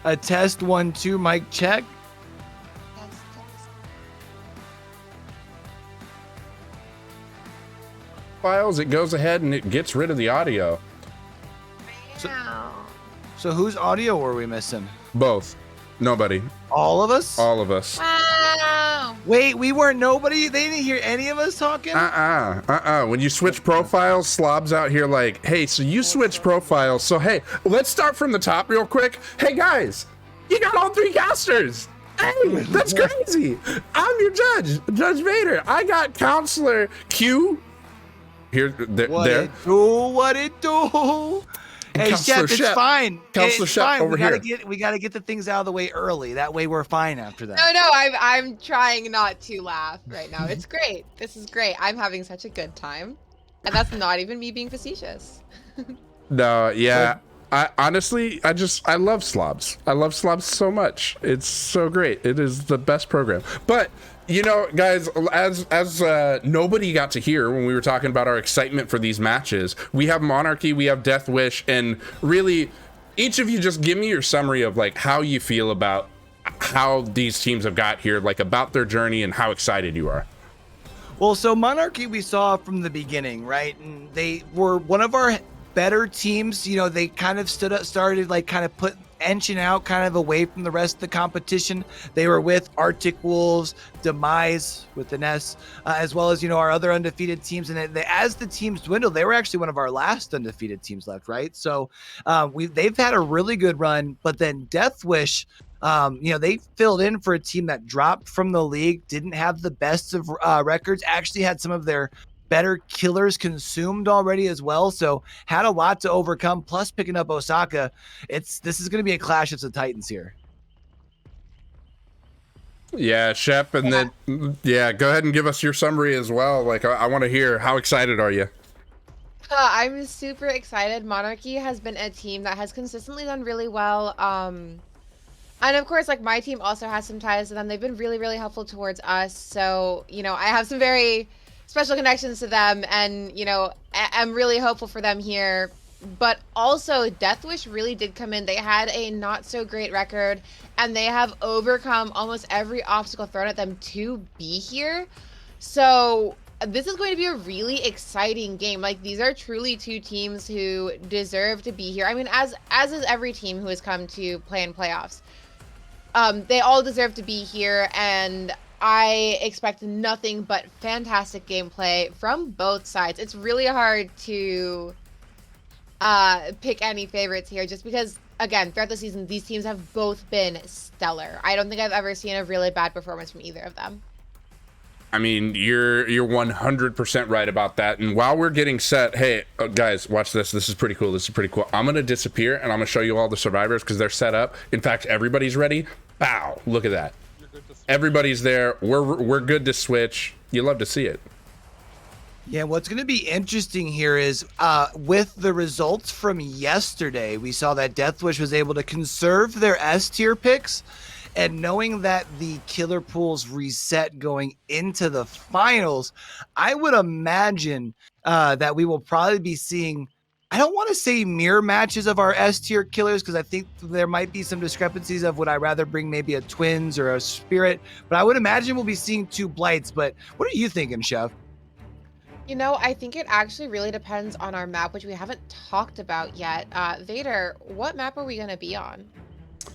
A test 1 2 mic check. Files, it goes ahead and it gets rid of the audio. So whose audio were we missing? Both. Nobody. All of us? All of us. Wow. Wait, we weren't nobody? They didn't hear any of us talking? When you switch profiles, Slob's out here like, hey, so you switch profiles. So, hey, let's start from the top real quick. Hey, guys, you got all 3 casters. Hey, that's crazy. I'm your judge, Judge Vader. I got Counselor Q. Here, there. What it do? Hey, Chef, it's fine. Counselor It's Shep fine. over here. We gotta get the things out of the way early. That way we're fine after that. No, I'm trying not to laugh right now. It's great. This is great. I'm having such a good time. And that's not even me being facetious. No, yeah. I honestly, I love Slobs. I love Slobs so much. It's so great. It is the best program. But you know, guys, as nobody got to hear when we were talking about our excitement for these matches, we have Monarchy, we have Deathwish, and really, each of you just give me your summary of like how you feel about how these teams have got here, like about their journey and how excited you are. Well, so Monarchy we saw from the beginning, right? And they were one of our better teams. You know, they kind of started like kind of inching out kind of away from the rest of the competition. They were with Arctic Wolves, Demise with an S, as well as, you know, our other undefeated teams. And as the teams dwindled, they were actually one of our last undefeated teams left, right? So they've had a really good run, but then Deathwish, you know, they filled in for a team that dropped from the league, didn't have the best of records, actually had some of their better killers consumed already as well, so had a lot to overcome, plus picking up Osaka. This is going to be a clash of the Titans here. Yeah, Shep, and then go ahead and give us your summary as well. Like, I want to hear, how excited are you? I'm super excited. Monarchy has been a team that has consistently done really well. And of course, like, my team also has some ties to them. They've been really, really helpful towards us. So, you know, I have some very special connections to them, and, you know, I'm really hopeful for them here. But also, Deathwish really did come in. They had a not so great record, and they have overcome almost every obstacle thrown at them to be here. So this is going to be a really exciting game. Like, these are truly 2 teams who deserve to be here. I mean, as is every team who has come to play in playoffs. They all deserve to be here, and I expect nothing but fantastic gameplay from both sides. It's really hard to pick any favorites here, just because, again, throughout the season, these teams have both been stellar. I don't think I've ever seen a really bad performance from either of them. I mean, you're 100% right about that. And while we're getting set, hey, guys, watch this. This is pretty cool. This is pretty cool. I'm going to disappear, and I'm going to show you all the survivors because they're set up. In fact, everybody's ready. Bow. Look at that. Everybody's there. We're good to switch. You love to see it. Yeah, what's going to be interesting here is with the results from yesterday, we saw that Deathwish was able to conserve their S tier picks, and knowing that the killer pools reset going into the finals, I would imagine that we will probably be seeing, I don't want to say mirror matches of our S tier killers, because I think there might be some discrepancies of would I rather bring maybe a Twins or a Spirit, but I would imagine we'll be seeing 2 Blights. But what are you thinking, Chef? You know, I think it actually really depends on our map, which we haven't talked about yet. Vader, what map are we going to be on?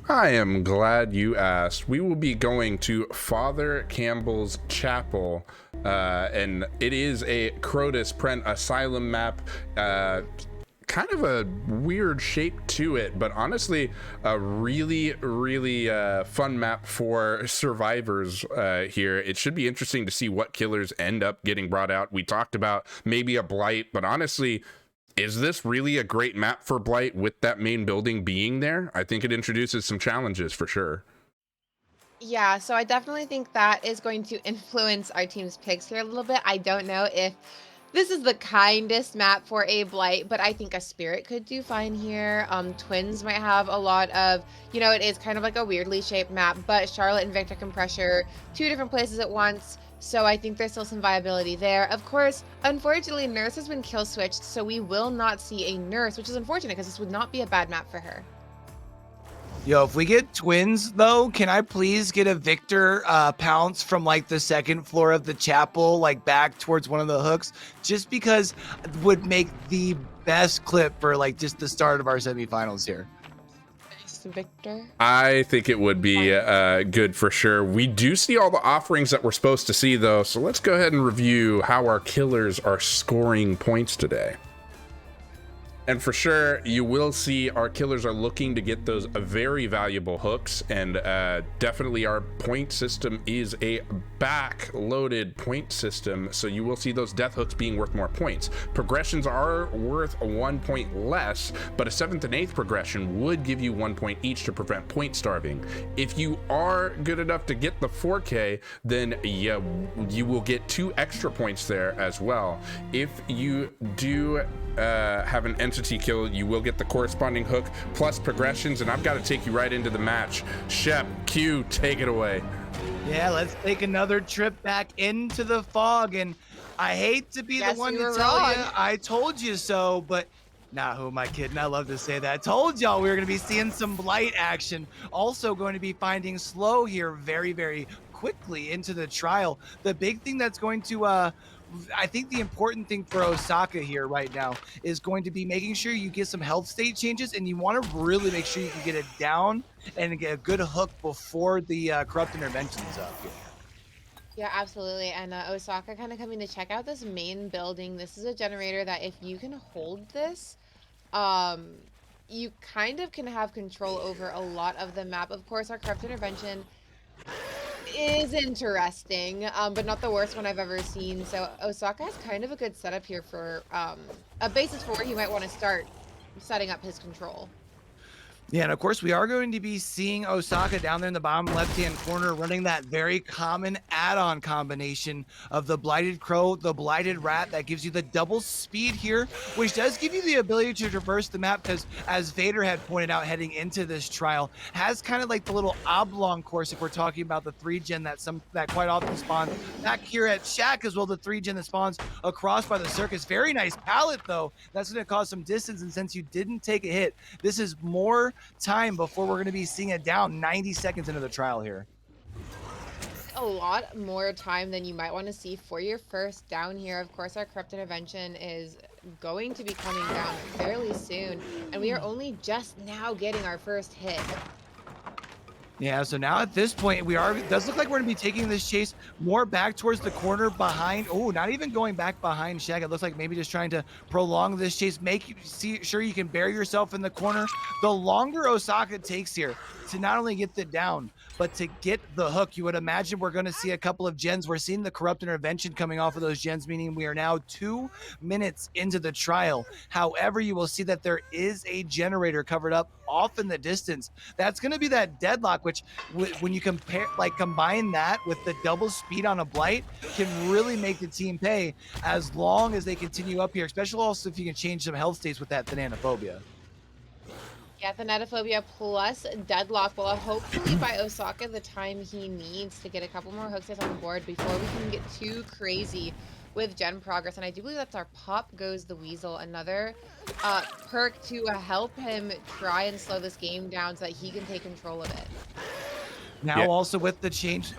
I am glad you asked. We will be going to Father Campbell's Chapel, and it is a Crotus Prent Asylum map. Kind of a weird shape to it, but honestly a really fun map for survivors here. It should be interesting to see what killers end up getting brought out. We talked about maybe a Blight, but honestly, is this really a great map for Blight with that main building being there? I think it introduces some challenges for sure. Yeah, so I definitely think that is going to influence our team's picks here a little bit. I don't know if this is the kindest map for a Blight, but I think a Spirit could do fine here. Twins might have a lot of, you know, it is kind of like a weirdly shaped map, but Charlotte and Victor can pressure 2 different places at once, so I think there's still some viability there. Of course, unfortunately, Nurse has been kill switched, so we will not see a Nurse, which is unfortunate because this would not be a bad map for her. Yo, if we get twins, though, can I please get a Victor pounce from like the second floor of the chapel, like back towards one of the hooks, just because it would make the best clip for like just the start of our semifinals here. Thanks, Victor. I think it would be good for sure. We do see all the offerings that we're supposed to see, though, so let's go ahead and review how our killers are scoring points today. And for sure, you will see our killers are looking to get those very valuable hooks, and definitely our point system is a back-loaded point system, so you will see those death hooks being worth more points. Progressions are worth 1 point less, but a 7th and 8th progression would give you 1 point each to prevent point starving. If you are good enough to get the 4K, then yeah, you will get 2 extra points there as well. If you do have an entity kill, you will get the corresponding hook plus progressions, and I've got to take you right into the match. Shep, Q, take it away. Yeah, let's take another trip back into the fog, and I hate to be the one to tell you I told you so, but nah, who am I kidding? I love to say that. I told y'all we were going to be seeing some blight action. Also going to be finding slow here very, very quickly into the trial. The big thing that's going to I think the important thing for Osaka here right now is going to be making sure you get some health state changes, and you want to really make sure you can get it down and get a good hook before the corrupt intervention's up here. Yeah, absolutely. And Osaka kind of coming to check out this main building. This is a generator that if you can hold this, you kind of can have control over a lot of the map. Of course, our corrupt intervention is interesting, but not the worst one I've ever seen. So Osaka has kind of a good setup here for a basis for where he might want to start setting up his control. Yeah, and of course, we are going to be seeing Osaka down there in the bottom left-hand corner running that very common add-on combination of the Blighted Crow, the Blighted Rat, that gives you the double speed here, which does give you the ability to traverse the map because, as Vader had pointed out heading into this trial, has kind of like the little oblong course if we're talking about the 3-gen that quite often spawns back here at Shack as well, the 3-gen that spawns across by the circus. Very nice pallet, though. That's going to cause some distance, and since you didn't take a hit, this is more time before we're going to be seeing it down 90 seconds into the trial here. A lot more time than you might want to see for your first down here. Of course, our corrupt intervention is going to be coming down fairly soon, and we are only just now getting our first hit. Yeah, so now at this point, it does look like we're going to be taking this chase more back towards the corner behind. Oh, not even going back behind Shaq. It looks like maybe just trying to prolong this chase, sure you can bury yourself in the corner. The longer Osaka takes here to not only get the down, but to get the hook, you would imagine we're going to see a couple of gens. We're seeing the corrupt intervention coming off of those gens, meaning we are now 2 minutes into the trial. However, you will see that there is a generator covered up off in the distance. That's going to be that deadlock, which when you combine that with the double speed on a blight can really make the team pay as long as they continue up here, especially also if you can change some health states with that Thanatophobia. Yeah, Thanatophobia plus Deadlock will hopefully buy Osaka the time he needs to get a couple more hooks on the board before we can get too crazy with gen progress. And I do believe that's our Pop Goes the Weasel, another perk to help him try and slow this game down so that he can take control of it. Now also with the change,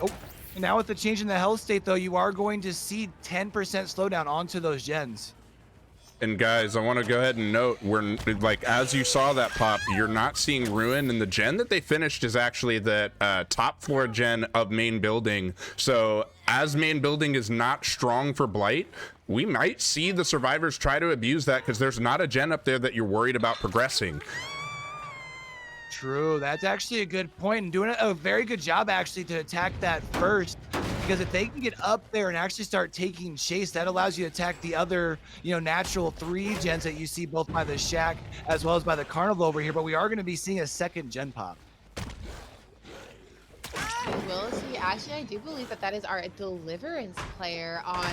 now with the change in the health state, though, you are going to see 10% slowdown onto those gens. And guys, I want to go ahead and note, we're like, as you saw that pop, you're not seeing ruin, and the gen that they finished is actually the top floor gen of main building. So as main building is not strong for blight, we might see the survivors try to abuse that because there's not a gen up there that you're worried about progressing. True, that's actually a good point, and doing a very good job actually to attack that first, because if they can get up there and actually start taking chase, that allows you to attack the other, natural 3 gens that you see both by the Shack as well as by the Carnival over here. But we are going to be seeing a second gen pop. We will see. Actually, I do believe that is our Deliverance player on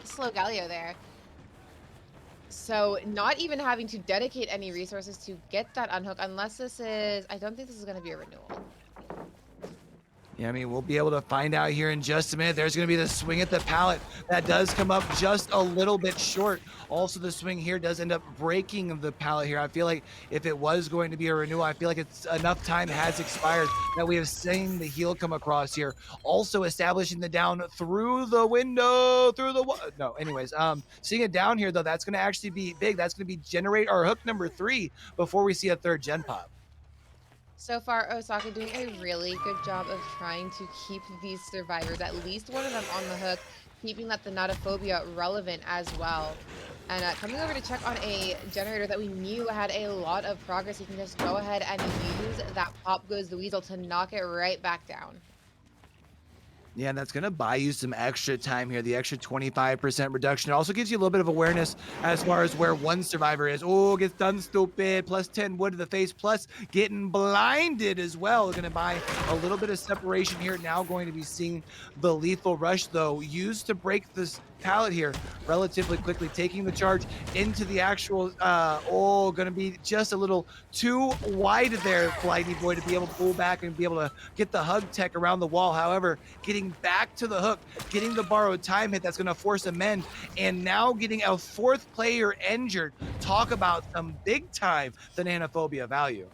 Slow Galio there. So not even having to dedicate any resources to get that unhook, unless this is, I don't think this is going to be a renewal. Yeah, I mean, we'll be able to find out here in just a minute. There's going to be the swing at the pallet that does come up just a little bit short. Also, the swing here does end up breaking the pallet here. I feel like if it was going to be a renewal, I feel like it's enough time has expired that we have seen the heel come across here. Also establishing the down through the window, through the no. Anyways, seeing it down here though, that's going to actually be big. That's going to be generate our hook number 3 before we see a third gen pop. So far, Osaka doing a really good job of trying to keep these survivors, at least one of them on the hook, keeping that thanatophobia relevant as well. And coming over to check on a generator that we knew had a lot of progress, he can just go ahead and use that Pop Goes the Weasel to knock it right back down. Yeah, and that's going to buy you some extra time here. The extra 25% reduction. It also gives you a little bit of awareness as far as where one survivor is. Oh, gets done stupid. Plus 10 wood to the face. Plus getting blinded as well. Going to buy a little bit of separation here. Now going to be seeing the lethal rush, though, used to break this pallet here relatively quickly, taking the charge into the actual going to be just a little too wide there, Flighty Boy, to be able to pull back and be able to get the hug tech around the wall. However, getting back to the hook, getting the borrowed time hit that's going to force a mend, and now getting a 4th player injured. Talk about some big time thanatophobia value.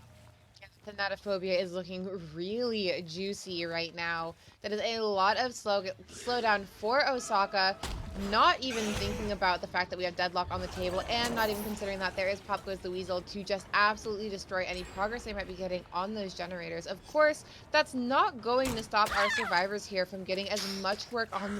Thanatophobia is looking really juicy right now. That is a lot of slowdown for Osaka, not even thinking about the fact that we have deadlock on the table and not even considering that there is Pop Goes the Weasel to just absolutely destroy any progress they might be getting on those generators. Of course, that's not going to stop our survivors here from getting as much work on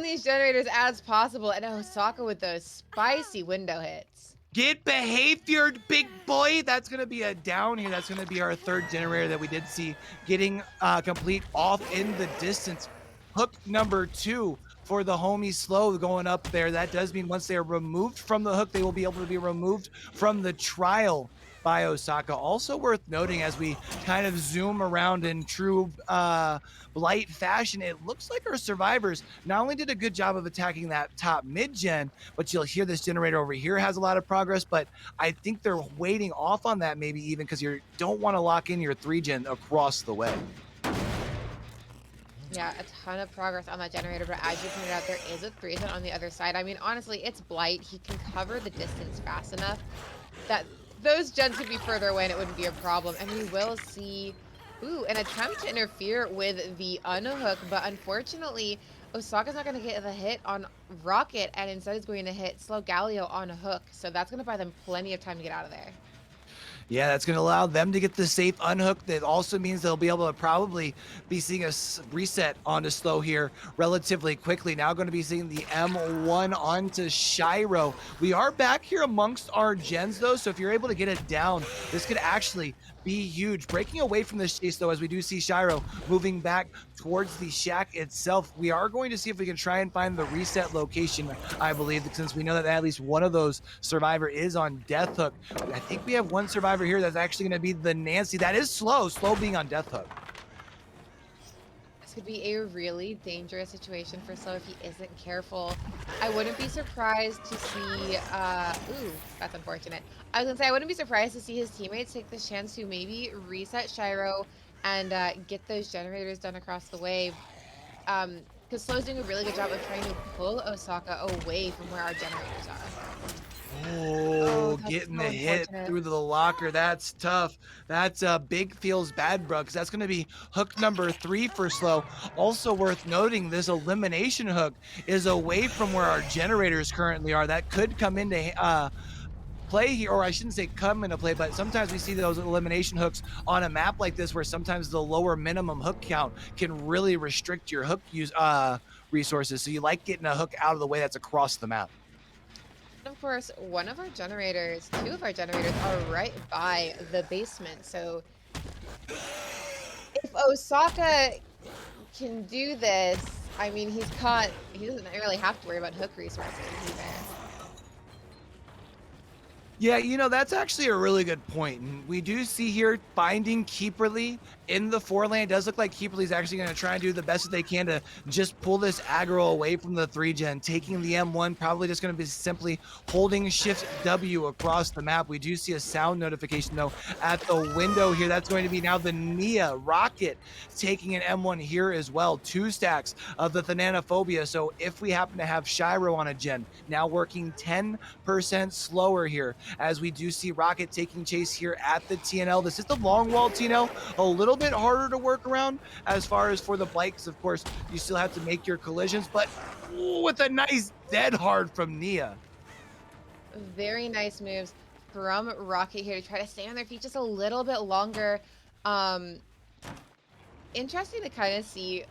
these generators as possible, and Osaka with those spicy window hits. Get behaviored, big boy. That's going to be a down here. That's going to be our 3rd generator that we did see getting complete off in the distance. Hook number 2 for the homie slow going up there. That does mean once they are removed from the hook, they will be able to be removed from the trial by Osaka. Also worth noting as we kind of zoom around in true Blight fashion, it looks like our survivors not only did a good job of attacking that top mid-gen, but you'll hear this generator over here has a lot of progress, but I think they're waiting off on that maybe even because you don't want to lock in your 3-gen across the way. Yeah, a ton of progress on that generator, but as you pointed out, there is a 3-gen on the other side. I mean, honestly, it's Blight. He can cover the distance fast enough that those gens could be further away and it wouldn't be a problem. And we will see, an attempt to interfere with the unhook, but unfortunately, Osaka's not going to get the hit on Rocket, and instead is going to hit Slow Galio on a hook. So that's going to buy them plenty of time to get out of there. Yeah, that's going to allow them to get the safe unhook. That also means they'll be able to probably be seeing a reset onto slow here relatively quickly. Now going to be seeing the M1 onto Shiro. We are back here amongst our gens though, so if you're able to get it down, this could actually be huge. Breaking away from this chase though, as we do see Shiro moving back towards the shack itself. We are going to see if we can try and find the reset location, I believe, since we know that at least one of those survivor is on death hook. I think we have one survivor here that's actually going to be the Nancy. That is slow being on death hook. This could be a really dangerous situation for Slow if he isn't careful. I wouldn't be surprised to see, that's unfortunate. I was gonna say, I wouldn't be surprised to see his teammates take this chance to maybe reset Shiro and get those generators done across the way. Because Slow's doing a really good job of trying to pull Osaka away from where our generators are. Oh, getting the hit through the locker. That's tough. That's big feels bad, bro, because that's going to be hook number 3 for Slow. Also worth noting, this elimination hook is away from where our generators currently are. That could come into play here, or I shouldn't say come into play, but sometimes we see those elimination hooks on a map like this where sometimes the lower minimum hook count can really restrict your hook use resources. So you like getting a hook out of the way that's across the map. Of course, two of our generators are right by the basement. So if Osaka can do this, I mean, he doesn't really have to worry about hook resources either. Yeah, that's actually a really good point. And we do see here finding Keeperly in the 4 lane. It does look like Keeperly's actually going to try and do the best that they can to just pull this aggro away from the 3-gen, taking the M1, probably just going to be simply holding Shift W across the map. We do see a sound notification, though, at the window here. That's going to be now the Nia Rocket taking an M1 here as well. 2 stacks of the Thananophobia. So if we happen to have Shiro on a gen, now working 10% slower here, as we do see Rocket taking chase here at the TNL. This is the long wall TNL, a little bit harder to work around as far as for the Blight, because of course you still have to make your collisions, but with a nice dead hard from Nia. Very nice moves from Rocket here to try to stay on their feet just a little bit longer. Interesting to kind of see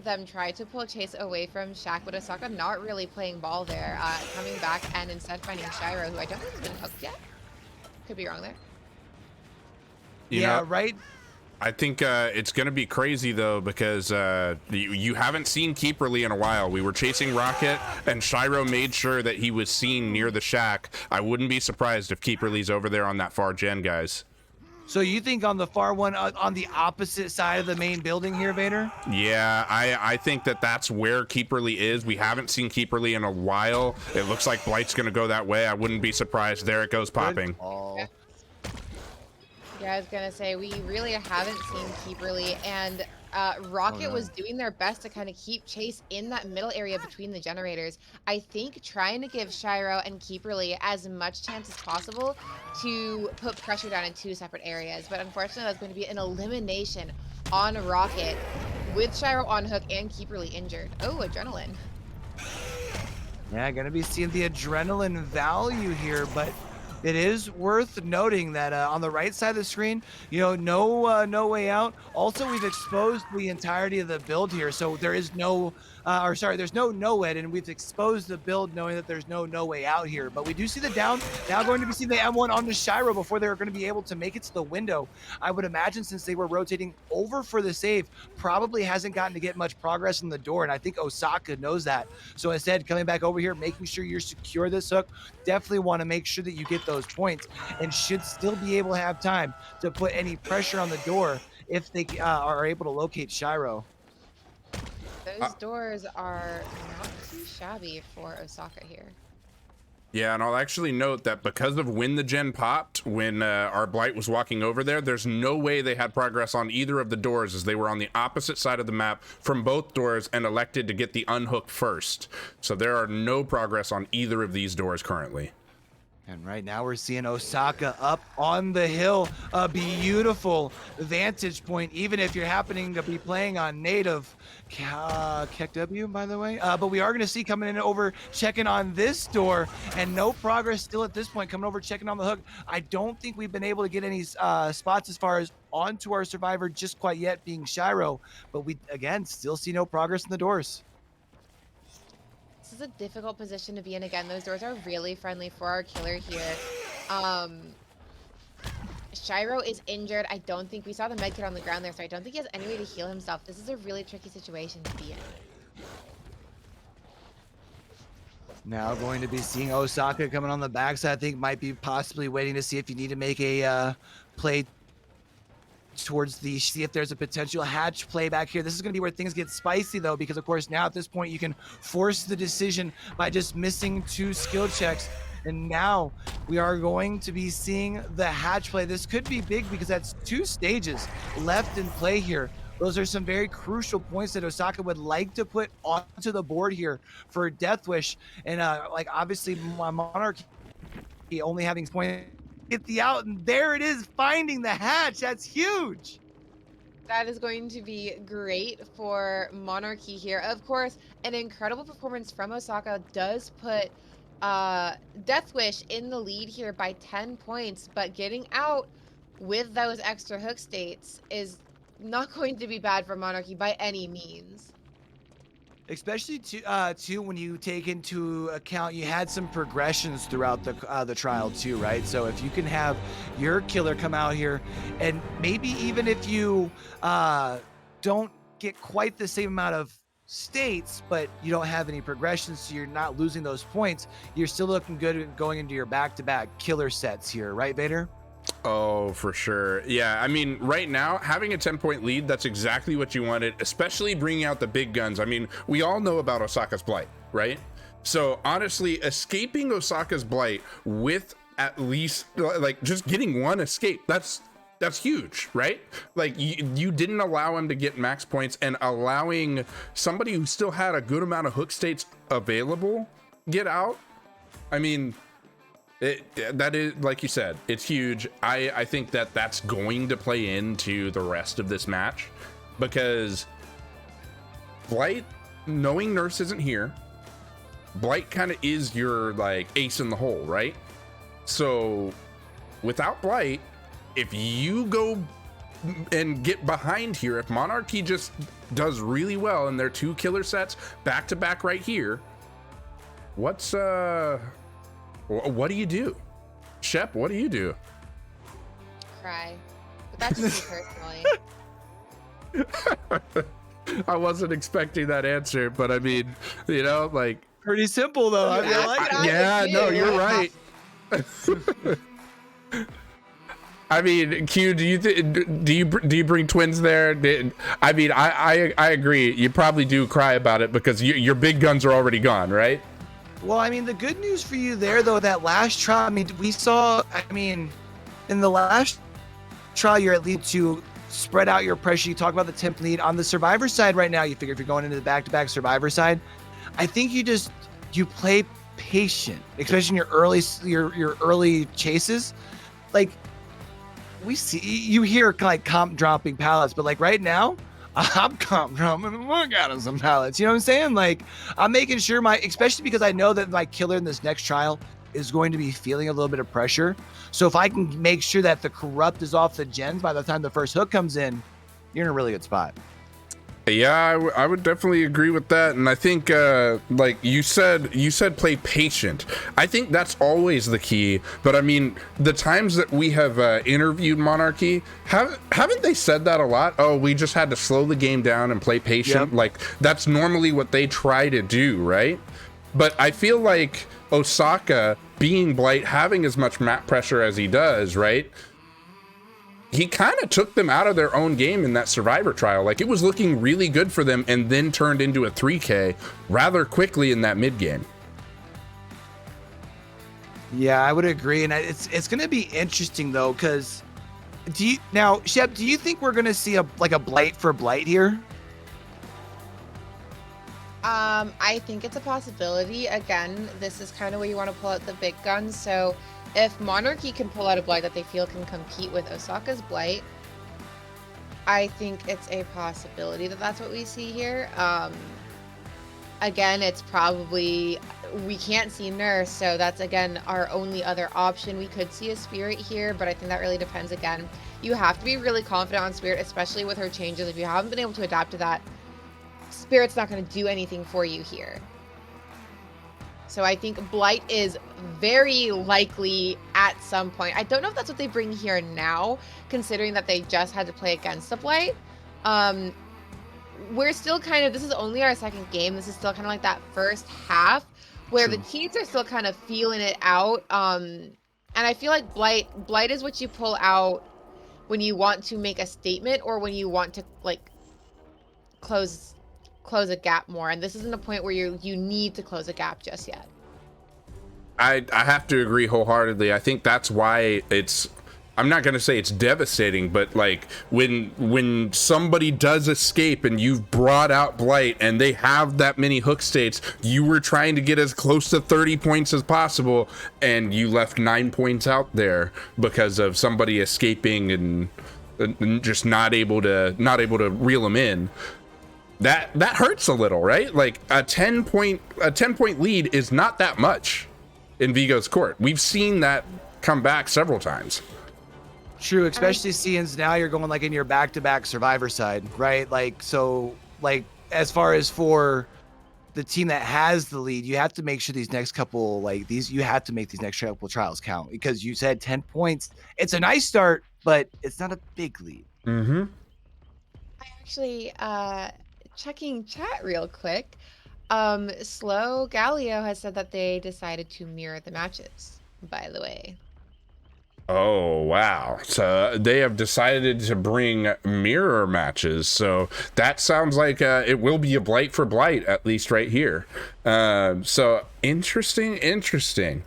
them try to pull chase away from Shaq, but Osaka not really playing ball there, coming back and instead finding Shiro, who I don't think has been hooked yet. Could be wrong there. Right. I think it's going to be crazy, though, because you haven't seen Keeperly in a while. We were chasing Rocket, and Shiro made sure that he was seen near the shack. I wouldn't be surprised if Keeperly's over there on that far gen, guys. So you think on the far one, on the opposite side of the main building here, Vader? Yeah, I think that's where Keeperly is. We haven't seen Keeperly in a while. It looks like Blight's going to go that way. I wouldn't be surprised. There it goes popping. Yeah, I was gonna say, we really haven't seen Keeperly, and Rocket was doing their best to kind of keep chase in that middle area between the generators. I think trying to give Shiro and Keeperly as much chance as possible to put pressure down in 2 separate areas, but unfortunately that's going to be an elimination on Rocket with Shiro on hook and Keeperly injured. Oh, adrenaline. Yeah, gonna be seeing the adrenaline value here, but it is worth noting that on the right side of the screen, no way out. Also, we've exposed the entirety of the build here, so there is there's no NOED, and we've exposed the build knowing that there's no way out here. But we do see the down, now going to be seeing the M1 onto Shiro before they're going to be able to make it to the window. I would imagine, since they were rotating over for the save, probably hasn't gotten to get much progress in the door, and I think Osaka knows that. So instead, coming back over here, making sure you're secure this hook, definitely want to make sure that you get those points, and should still be able to have time to put any pressure on the door if they are able to locate Shiro. Those doors are not too shabby for Osaka here. Yeah, and I'll actually note that because of when the gen popped, when our Blight was walking over there, there's no way they had progress on either of the doors, as they were on the opposite side of the map from both doors and elected to get the unhook first. So there are no progress on either of these doors currently. And right now we're seeing Osaka up on the hill, a beautiful vantage point, even if you're happening to be playing on native KW, by the way. But we are going to see coming in over, checking on this door, and no progress still at this point, coming over, checking on the hook. I don't think we've been able to get any spots as far as onto our survivor just quite yet, being Shiro, but we, again, still see no progress in the doors. This is a difficult position to be in. Again, those doors are really friendly for our killer here. Shiro is injured. I don't think we saw the medkit on the ground there, so I don't think he has any way to heal himself. This is a really tricky situation to be in. Now going to be seeing Osaka coming on the backside. I think might be possibly waiting to see if you need to make a play towards see if there's a potential hatch play back here. This is going to be where things get spicy, though, because of course now at this point you can force the decision by just missing 2 skill checks, and now we are going to be seeing the hatch play. This could be big because that's 2 stages left in play here. Those are some very crucial points that Osaka would like to put onto the board here for Deathwish, and obviously Monarchy only having points. Get the out, and there it is, finding the hatch. That's huge. That is going to be great for Monarchy here. Of course, an incredible performance from Osaka does put Deathwish in the lead here by 10 points, but getting out with those extra hook states is not going to be bad for Monarchy by any means. Especially too when you take into account you had some progressions throughout the trial too, right? So if you can have your killer come out here, and maybe even if you don't get quite the same amount of states, but you don't have any progression, so you're not losing those points. You're still looking good going into your back-to-back killer sets here, right, Vader? Oh, for sure. Yeah, I mean, right now, having a 10-point lead, that's exactly what you wanted, especially bringing out the big guns. I mean, we all know about Osaka's Blight, right? So honestly, escaping Osaka's Blight with at least, like, just getting one escape, that's huge, right? Like, you didn't allow him to get max points, and allowing somebody who still had a good amount of hook states available get out. I mean, that is, like you said, it's huge. I think that's going to play into the rest of this match, because Blight, knowing Nurse isn't here, Blight kind of is your, like, ace in the hole, right? So without Blight, if you go and get behind here, if Monarchy just does really well in their 2 killer sets back to back right here, what do you do? Shep, what do you do? Cry. But that's just me personally. I wasn't expecting that answer, but I mean, you know, like, Pretty simple though. I feel like. yeah, no, you're right. I mean, Q, do you bring twins there? I mean, I agree. You probably do cry about it because your big guns are already gone, right? Well, I mean, the good news for you there, though, that last trial, I mean, we saw, I mean, in the last trial, you're at lead to spread out your pressure. You talk about the temp lead. On the Survivor side right now, you figure if you're going into the back-to-back Survivor side, I think you play patient, especially in your early chases. Like, you hear like comp dropping pallets, but like right now, I'm comp dropping the fuck out of some pallets. You know what I'm saying? Like, I'm making sure especially because I know that my killer in this next trial is going to be feeling a little bit of pressure. So if I can make sure that the corrupt is off the gens by the time the first hook comes in, you're in a really good spot. Yeah, I would definitely agree with that, and I think like you said play patient. I think that's always the key. But I mean, the times that we have interviewed Monarchy, haven't they said that a lot? Oh, we just had to slow the game down and play patient. Yep. Like, that's normally what they try to do, right? But I feel like Osaka, being Blight, having as much map pressure as he does, right? He kind of took them out of their own game in that Survivor trial. Like, it was looking really good for them and then turned into a 3K rather quickly in that mid game. Yeah, I would agree. And it's going to be interesting, though, because Shep, do you think we're going to see a Blight for Blight here? I think it's a possibility. Again, this is kind of where you want to pull out the big guns. So if Monarchy can pull out a Blight that they feel can compete with Osaka's Blight, I think it's a possibility that that's what we see here. Again, it's probably, we can't see Nurse, so that's, again, our only other option. We could see a Spirit here, but I think that really depends. Again, you have to be really confident on Spirit, especially with her changes. If you haven't been able to adapt to that, Spirit's not going to do anything for you here. So I think Blight is very likely at some point. I don't know if that's what they bring here now, considering that they just had to play against the Blight. We're still kind of, this is only our second game. This is still kind of like that first half where the teams are still kind of feeling it out. And I feel like Blight is what you pull out when you want to make a statement or when you want to, like, close a gap more, and this isn't a point where you need to close a gap just yet. I have to agree wholeheartedly. I think that's why it's, I'm not going to say it's devastating, but like when somebody does escape and you've brought out Blight and they have that many hook states, you were trying to get as close to 30 points as possible and you left 9 points out there because of somebody escaping and just not able to reel them in. That hurts a little, right? Like a 10 point lead is not that much in Vigo's court. We've seen that come back several times. True, especially seeing now you're going like in your back-to-back Survivor side, right? Like, so like as far as for the team that has the lead, you have to make sure these next couple, you have to make these next couple trials count, because you said 10 points. It's a nice start, but it's not a big lead. Mm-hmm. I actually checking chat real quick. Slow Galio has said that they decided to mirror the matches, by the way. Oh, wow. So they have decided to bring mirror matches. So that sounds like it will be a blight for blight, at least right here. So interesting.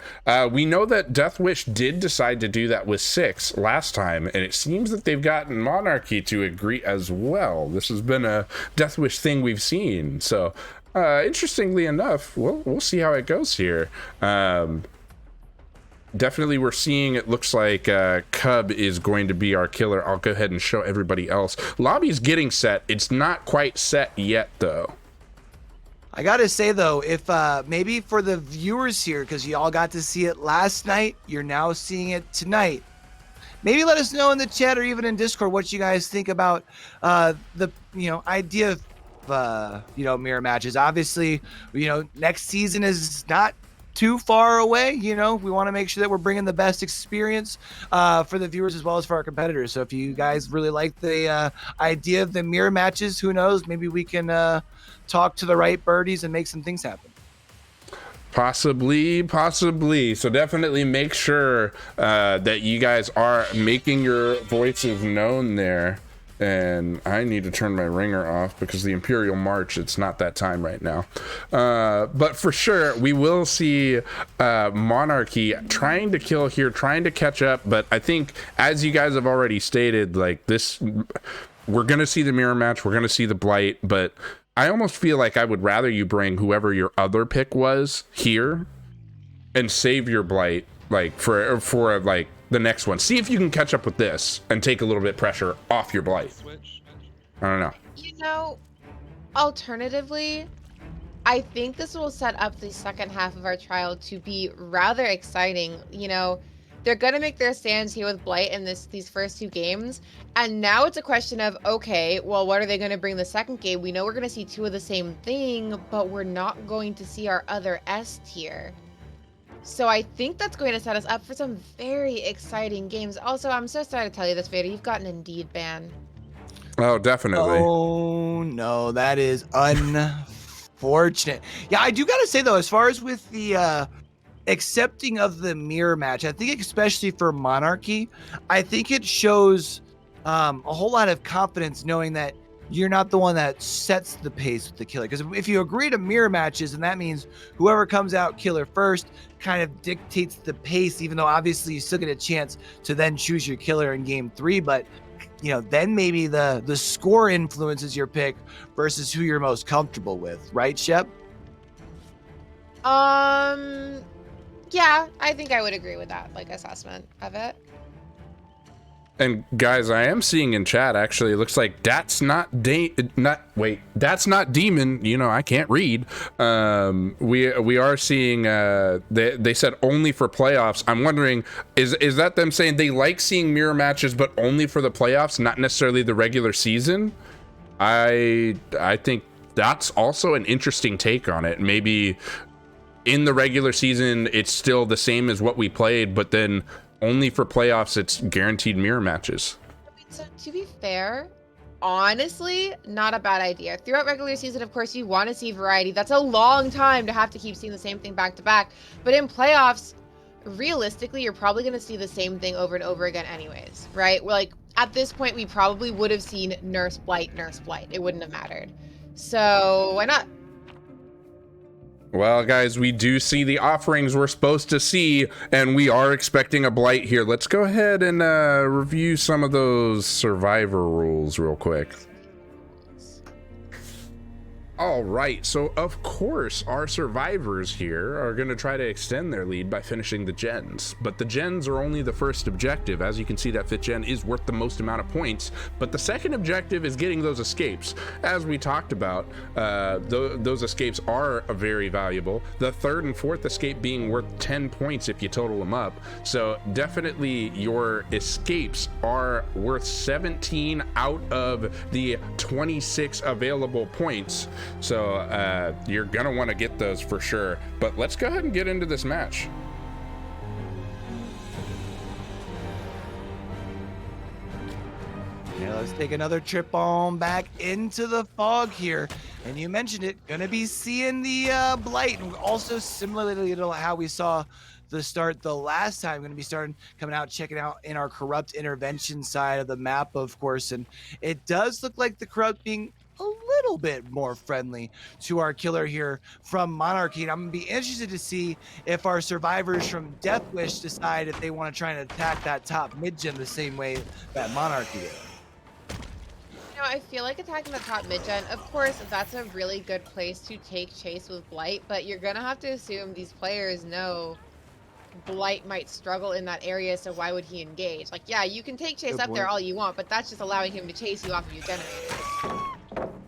We know that Deathwish did decide to do that with 6 last time, and it seems that they've gotten Monarchy to agree as well. This has been a Deathwish thing we've seen. So interestingly enough, we'll see how it goes here. Definitely we're seeing, it looks like Cub is going to be our killer. I'll go ahead and show everybody else. Lobby's getting set. It's not quite set yet, though. I gotta say though, if maybe for the viewers here, because you all got to see it last night, you're now seeing it tonight. Maybe let us know in the chat or even in Discord what you guys think about the idea of mirror matches. Obviously, next season is not too far away. We want to make sure that we're bringing the best experience for the viewers as well as for our competitors. So if you guys really like the idea of the mirror matches, who knows, maybe we can talk to the right birdies and make some things happen. Possibly. So definitely make sure that you guys are making your voices known there. And I need to turn my ringer off because the Imperial March, it's not that time right now. But for sure, we will see Monarchy trying to kill here, trying to catch up. But I think, as you guys have already stated, like this, we're going to see the mirror match. We're going to see the blight. But I almost feel like I would rather you bring whoever your other pick was here and save your blight, like for like the next one. See if you can catch up with this and take a little bit pressure off your blight. I don't know. Alternatively, I think this will set up the second half of our trial to be rather exciting. They're gonna make their stands here with blight in these first 2 games, and now it's a question of, okay, well, what are they gonna bring the second game? We know we're gonna see 2 of the same thing, but we're not going to see our other S tier. So I think that's going to set us up for some very exciting games. Also, I'm so sorry to tell you this, Vader. You've got an Indeed ban. Oh, definitely. Oh, no. That is unfortunate. Yeah, I do got to say, though, as far as with the accepting of the mirror match, I think especially for Monarchy, I think it shows a whole lot of confidence knowing that you're not the one that sets the pace with the killer. Because if you agree to mirror matches, and that means whoever comes out killer first kind of dictates the pace, even though obviously you still get a chance to then choose your killer in game 3. But, then maybe the score influences your pick versus who you're most comfortable with. Right, Shep? Yeah, I think I would agree with that, assessment of it. And guys, I am seeing in chat, actually, it looks like that's not demon. I can't read. We are seeing they said only for playoffs. I'm wondering, is that them saying they like seeing mirror matches but only for the playoffs, not necessarily the regular season? I think that's also an interesting take on it. Maybe in the regular season it's still the same as what we played, but then only for playoffs it's guaranteed mirror matches. So to be fair, honestly, not a bad idea. Throughout regular season, of course, you want to see variety. That's a long time to have to keep seeing the same thing back to back. But in playoffs, realistically, you're probably going to see the same thing over and over again anyways, right? At this point, we probably would have seen Nurse Blight. It wouldn't have mattered. So why not? Well, guys, we do see the offerings we're supposed to see, and we are expecting a blight here. Let's go ahead and review some of those survivor rules real quick. All right, so of course our survivors here are going to try to extend their lead by finishing the gens, but the gens are only the first objective. As you can see, that 5th gen is worth the most amount of points, but the second objective is getting those escapes. As we talked about, those escapes are very valuable. The 3rd and 4th escape being worth 10 points if you total them up. So definitely your escapes are worth 17 out of the 26 available points. So you're gonna want to get those for sure, but let's go ahead and get into this match. Yeah, let's take another trip on back into the fog here. And you mentioned it, gonna be seeing the blight, and also similarly to how we saw the start the last time, gonna be starting coming out, checking out in our corrupt intervention side of the map, of course. And it does look like the corrupt being a little bit more friendly to our killer here from Monarchy. And I'm gonna be interested to see if our survivors from Deathwish decide if they want to try and attack that top mid gen the same way that Monarchy did. I feel like attacking the top mid-gen, of course, that's a really good place to take chase with Blight, but you're gonna have to assume these players know Blight might struggle in that area, so why would he engage? Like, yeah, you can take chase Good up there point. all you want, but that's just allowing him to chase you off of your generators.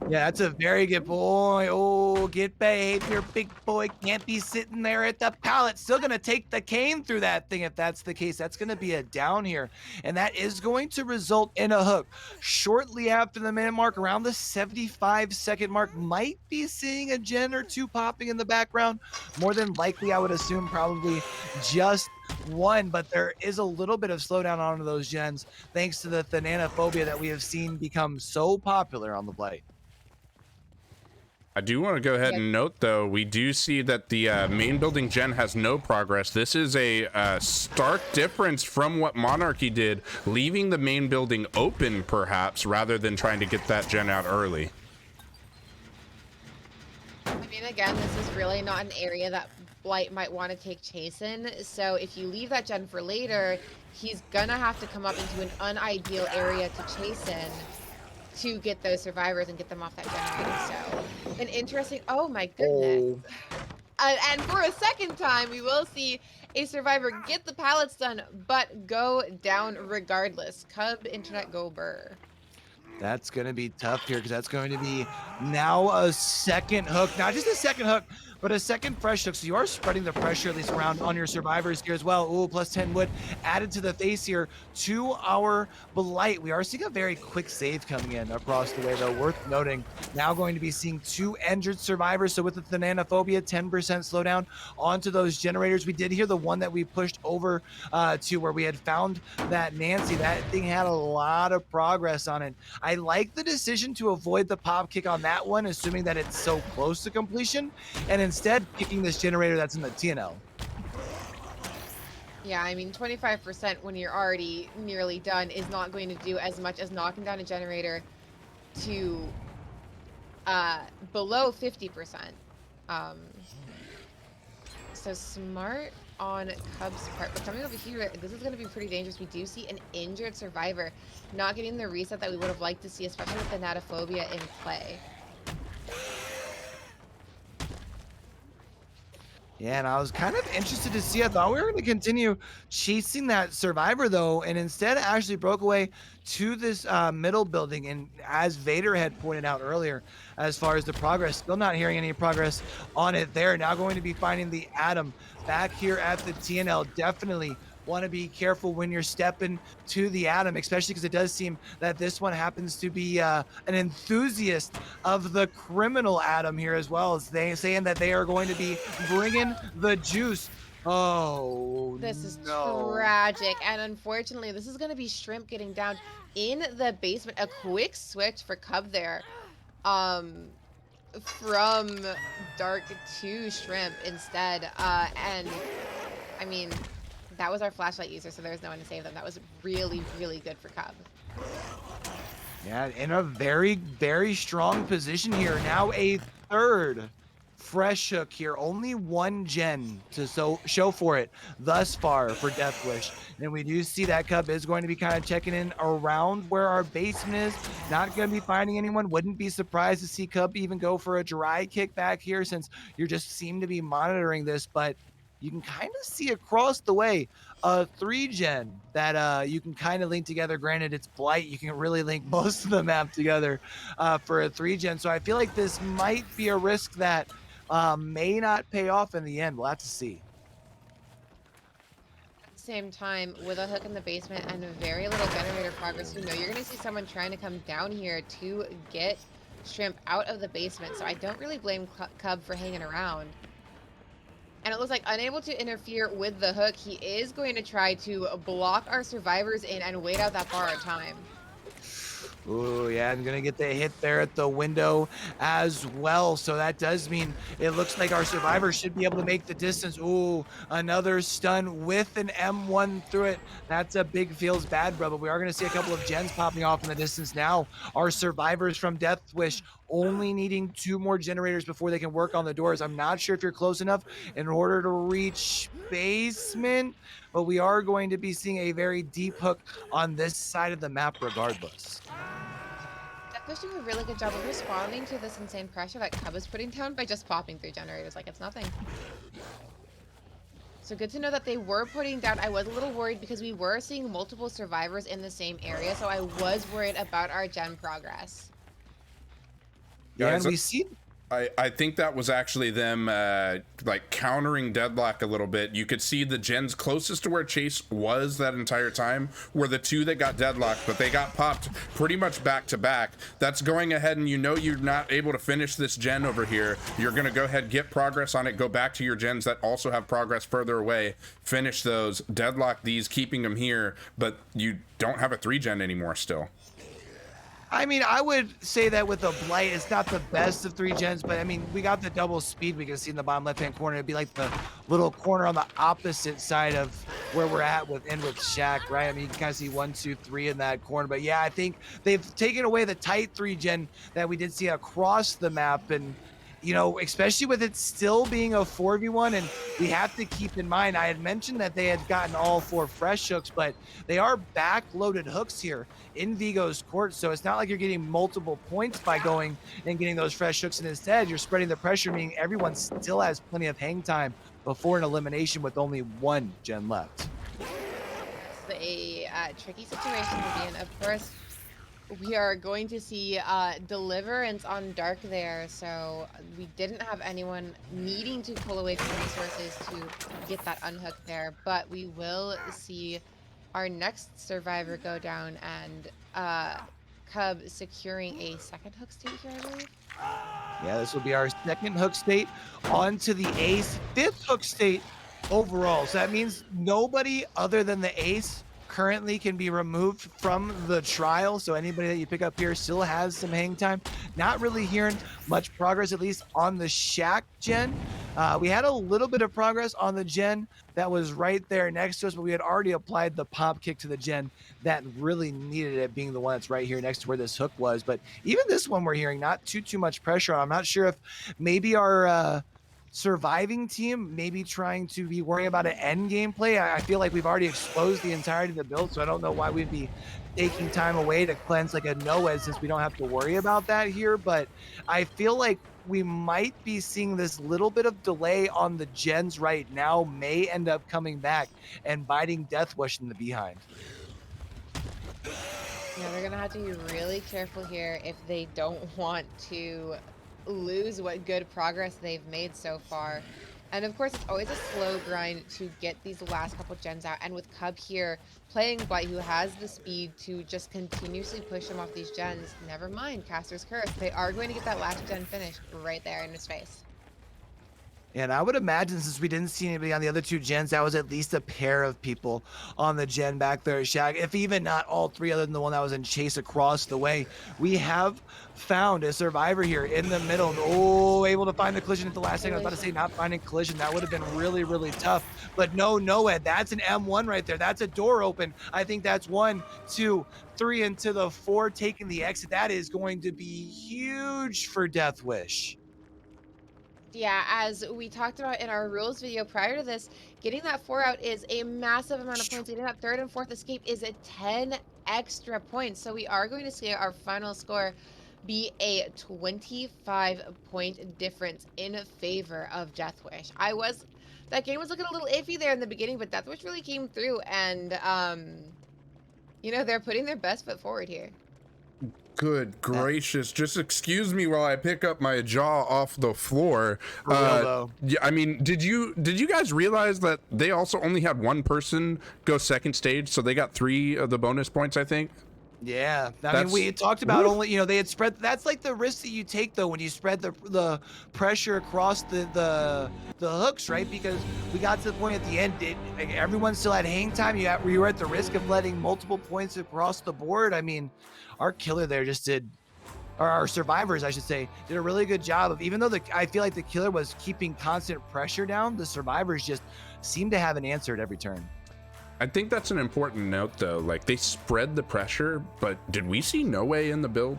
Yeah, that's a very good boy. Oh, get behavior, big boy. Can't be sitting there at the pallet. Still going to take the cane through that thing if that's the case. That's going to be a down here. And that is going to result in a hook. Shortly after the minute mark, around the 75-second mark, might be seeing a gen or two popping in the background. More than likely, I would assume probably just one, but there is a little bit of slowdown onto those gens thanks to the thanatophobia that we have seen become so popular on the Blight. I do want to go ahead Yep. and note, though, we do see that the main building gen has no progress. This is a stark difference from what Monarchy did, leaving the main building open, perhaps, rather than trying to get that gen out early. I mean, again, this is really not an area that Blight might want to take chase in, so if you leave that gen for later, he's gonna have to come up into an unideal area to chase in to get those survivors and get them off that generator. So, an interesting. Oh my goodness! Oh, And for a second time, we will see a survivor get the pallets done, but go down regardless. Cub internet go burr. that's going to be tough here because that's going to be now a second hook. Not just a second hook, but a second fresh hook. So you are spreading the pressure at least around on your survivors here as well. Ooh, plus 10 wood added to the face here to our Blight. We are seeing a very quick save coming in across the way, though. Worth noting, now going to be seeing 2 injured survivors. So with the thanatophobia, 10% slowdown onto those generators. We did hear the one that we pushed over to where we had found that Nancy. That thing had a lot of progress on it. I like the decision to avoid the pop kick on that one, assuming that it's so close to completion, and instead picking this generator that's in the TNL. Yeah, I mean, 25% when you're already nearly done is not going to do as much as knocking down a generator to below 50%. So smart on Cub's part. But coming over here, this is going to be pretty dangerous. We do see an injured survivor not getting the reset that we would have liked to see, especially with the Natophobia in play. Yeah, and I was kind of interested to see. I thought we were going to continue chasing that survivor, though, and instead actually broke away to this middle building. And as Vader had pointed out earlier, as far as the progress, still not hearing any progress on it there. Now going to be finding the Atom back here at the TNL. Definitely want to be careful when you're stepping to the Atom, especially because it does seem that this one happens to be an enthusiast of the criminal Atom here as well, as they saying that they are going to be bringing the juice. Oh, This is no. tragic. And unfortunately, this is going to be Shrimp getting down in the basement. A quick switch for Cub there. From Dark to Shrimp instead. And I mean, that was our flashlight user, so there was no one to save them. That was really, really good for Cub. Yeah, in a very, very strong position here. Now a third fresh hook here. Only one gen to show for it thus far for Deathwish. And we do see that Cub is going to be kind of checking in around where our basement is. Not going to be finding anyone. Wouldn't be surprised to see Cub even go for a dry kick back here, since you just seem to be monitoring this. But you can kind of see across the way a 3-gen that you can kind of link together. Granted, it's Blight. You can really link most of the map together for a 3-gen. So I feel like this might be a risk that may not pay off in the end. We'll have to see. At the same time, with a hook in the basement and very little generator progress, you know you're going to see someone trying to come down here to get Shrimp out of the basement. So I don't really blame Cub for hanging around. And it looks like unable to interfere with the hook, he is going to try to block our survivors in and wait out that bar of time. Ooh, yeah, I'm gonna get the hit there at the window as well. So that does mean it looks like our survivor should be able to make the distance. Ooh, another stun with an M1 through it. That's a big feels bad, bro. But we are gonna see a couple of gens popping off in the distance now. Our survivors from Deathwish only needing 2 more generators before they can work on the doors. I'm not sure if you're close enough in order to reach basement, but we are going to be seeing a very deep hook on this side of the map regardless. Deathwish doing a really good job of responding to this insane pressure that Cub is putting down by just popping 3 generators like it's nothing. So good to know that they were putting down. I was a little worried because we were seeing multiple survivors in the same area, so I was worried about our gen progress. Yeah, and we see I think that was actually them like countering Deadlock a little bit. You could see the gens closest to where Chase was that entire time were the 2 that got deadlocked, but they got popped pretty much back to back. That's going ahead, and you know you're not able to finish this gen over here. You're going to go ahead, get progress on it, go back to your gens that also have progress further away, finish those, deadlock these, keeping them here, but you don't have a 3 gen anymore still. I mean, I would say that with a Blight, it's not the best of 3 gens, but I mean, we got the double speed we can see in the bottom left-hand corner. It'd be like the little corner on the opposite side of where we're at with Shack, right? I mean, you can kind of see 1, 2, 3 in that corner. But yeah, I think they've taken away the tight 3 gen that we did see across the map. And you know, especially with it still being a 4v1, and we have to keep in mind, I had mentioned that they had gotten all 4 fresh hooks, but they are back-loaded hooks here in Vigo's court, so it's not like you're getting multiple points by going and getting those fresh hooks, and instead you're spreading the pressure, meaning everyone still has plenty of hang time before an elimination with only 1 gen left. It's a tricky situation to be in. Of course, we are going to see Deliverance on Dark there, so we didn't have anyone needing to pull away from resources to get that unhook there, but we will see our next survivor go down, and Cub securing a second hook state here, I believe. Yeah, this will be our second hook state onto the ace, 5th hook state overall. So that means nobody other than the ace currently can be removed from the trial. So anybody that you pick up here still has some hang time. Not really hearing much progress, at least on the Shack gen. We had a little bit of progress on the gen that was right there next to us, but we had already applied the pop kick to the gen that really needed it, being the one that's right here next to where this hook was. But even this one we're hearing not too much pressure on. I'm not sure if maybe our surviving team maybe trying to be worrying about an end game play. I feel like we've already exposed the entirety of the build, so I don't know why we'd be taking time away to cleanse like a NOED, since we don't have to worry about that here. But I feel like we might be seeing this little bit of delay on the gens right now may end up coming back and biting Deathwish in the behind. Yeah, they're gonna have to be really careful here if they don't want to lose what good progress they've made so far. And of course, it's always a slow grind to get these last couple gens out. And with Cub here playing Blight, who has the speed to just continuously push him off these gens, never mind Caster's Curse. They are going to get that last gen finished right there in his face. And I would imagine, since we didn't see anybody on the other 2 gens, that was at least a pair of people on the gen back there at Shag, if even not all 3 other than the one that was in chase across the way. We have found a survivor here in the middle. Oh, able to find the collision at the last second. I was about to say not finding collision. That would have been really tough. But no, Ed, that's an M1 right there. That's a door open. I think that's 1, 2, 3 into the 4, taking the exit. That is going to be huge for Deathwish. Yeah, as we talked about in our rules video prior to this, getting that 4 out is a massive amount of points. Getting that 3rd and 4th escape is a 10 extra points. So we are going to see our final score be a 25-point difference in favor of Deathwish. That game was looking a little iffy there in the beginning, but Deathwish really came through, and you know, they're putting their best foot forward here. Good gracious! Just excuse me while I pick up my jaw off the floor. For real, though. Yeah, I mean, did you guys realize that they also only had 1 person go second stage, so they got 3 of the bonus points, I think? Yeah, I mean, That's we had talked about oof. only, they had spread. That's like the risk that you take though when you spread the pressure across the hooks, right? Because we got to the point at the end, like, everyone still had hang time. You were at the risk of letting multiple points across the board. I mean, our killer there just did, or our survivors, I should say, did a really good job of, even though I feel like the killer was keeping constant pressure down, the survivors just seemed to have an answer at every turn. I think that's an important note, though. Like, they spread the pressure, but did we see no way in the build?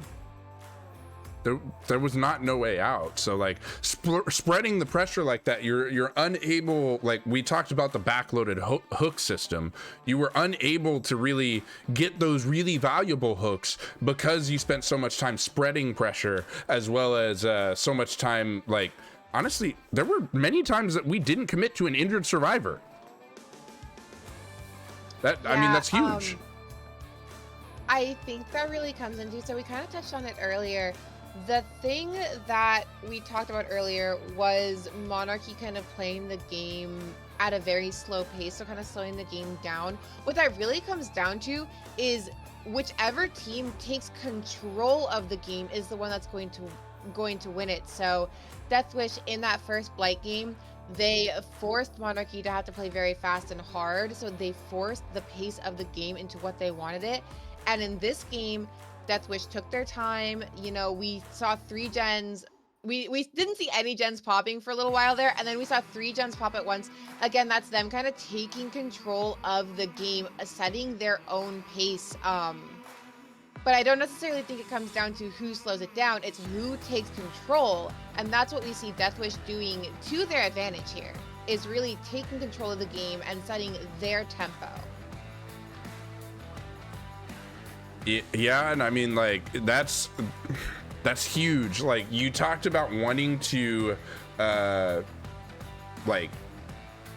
There was not no way out. So, like, spreading the pressure like that, you're unable. Like, we talked about the backloaded hook system. You were unable to really get those really valuable hooks because you spent so much time spreading pressure, as well as so much time. Like, honestly, there were many times that we didn't commit to an injured survivor. I mean, that's huge. I think that really comes into, so we kind of touched on it earlier. The thing that we talked about earlier was Monarchy kind of playing the game at a very slow pace, so kind of slowing the game down. What that really comes down to is whichever team takes control of the game is the one that's going to win it. So Deathwish in that first Blight game, they forced Monarchy to have to play very fast and hard, so they forced the pace of the game into what they wanted it. And in this game, Deathwish took their time. We saw 3 gens. We didn't see any gens popping for a little while there, and then we saw 3 gens pop at once. Again, that's them kind of taking control of the game, setting their own pace. But I don't necessarily think it comes down to who slows it down. It's who takes control. And that's what we see Deathwish doing to their advantage here, is really taking control of the game and setting their tempo. Yeah, and I mean, like, that's huge. Like, you talked about wanting to like,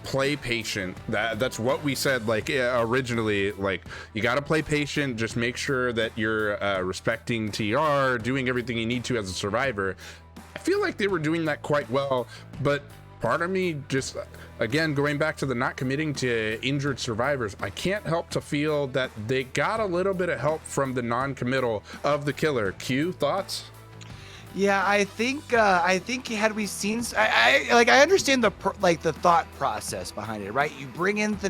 play patient. That's what we said, like, originally. Like, you got to play patient. Just make sure that you're respecting TR, doing everything you need to as a survivor. I feel like they were doing that quite well, but part of me just, again, going back to the not committing to injured survivors, I can't help to feel that they got a little bit of help from the non-committal of the killer. Q, thoughts? Yeah, I think had we seen, I understand the thought process behind it, right? You bring in the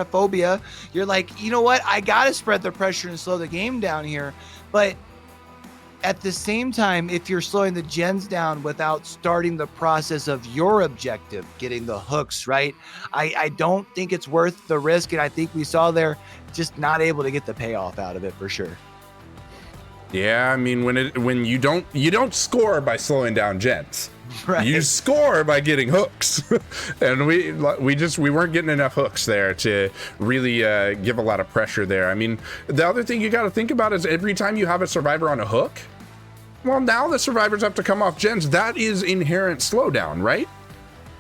phobia. You're like, you know what? I gotta spread the pressure and slow the game down here. But at the same time, if you're slowing the gens down without starting the process of your objective, getting the hooks, right? I don't think it's worth the risk, and I think we saw there just not able to get the payoff out of it for sure. Yeah, I mean, when you don't score by slowing down gens, right? You score by getting hooks, and we weren't getting enough hooks there to really give a lot of pressure there. I mean, the other thing you got to think about is every time you have a survivor on a hook, well, now the survivors have to come off gens. That is inherent slowdown, right?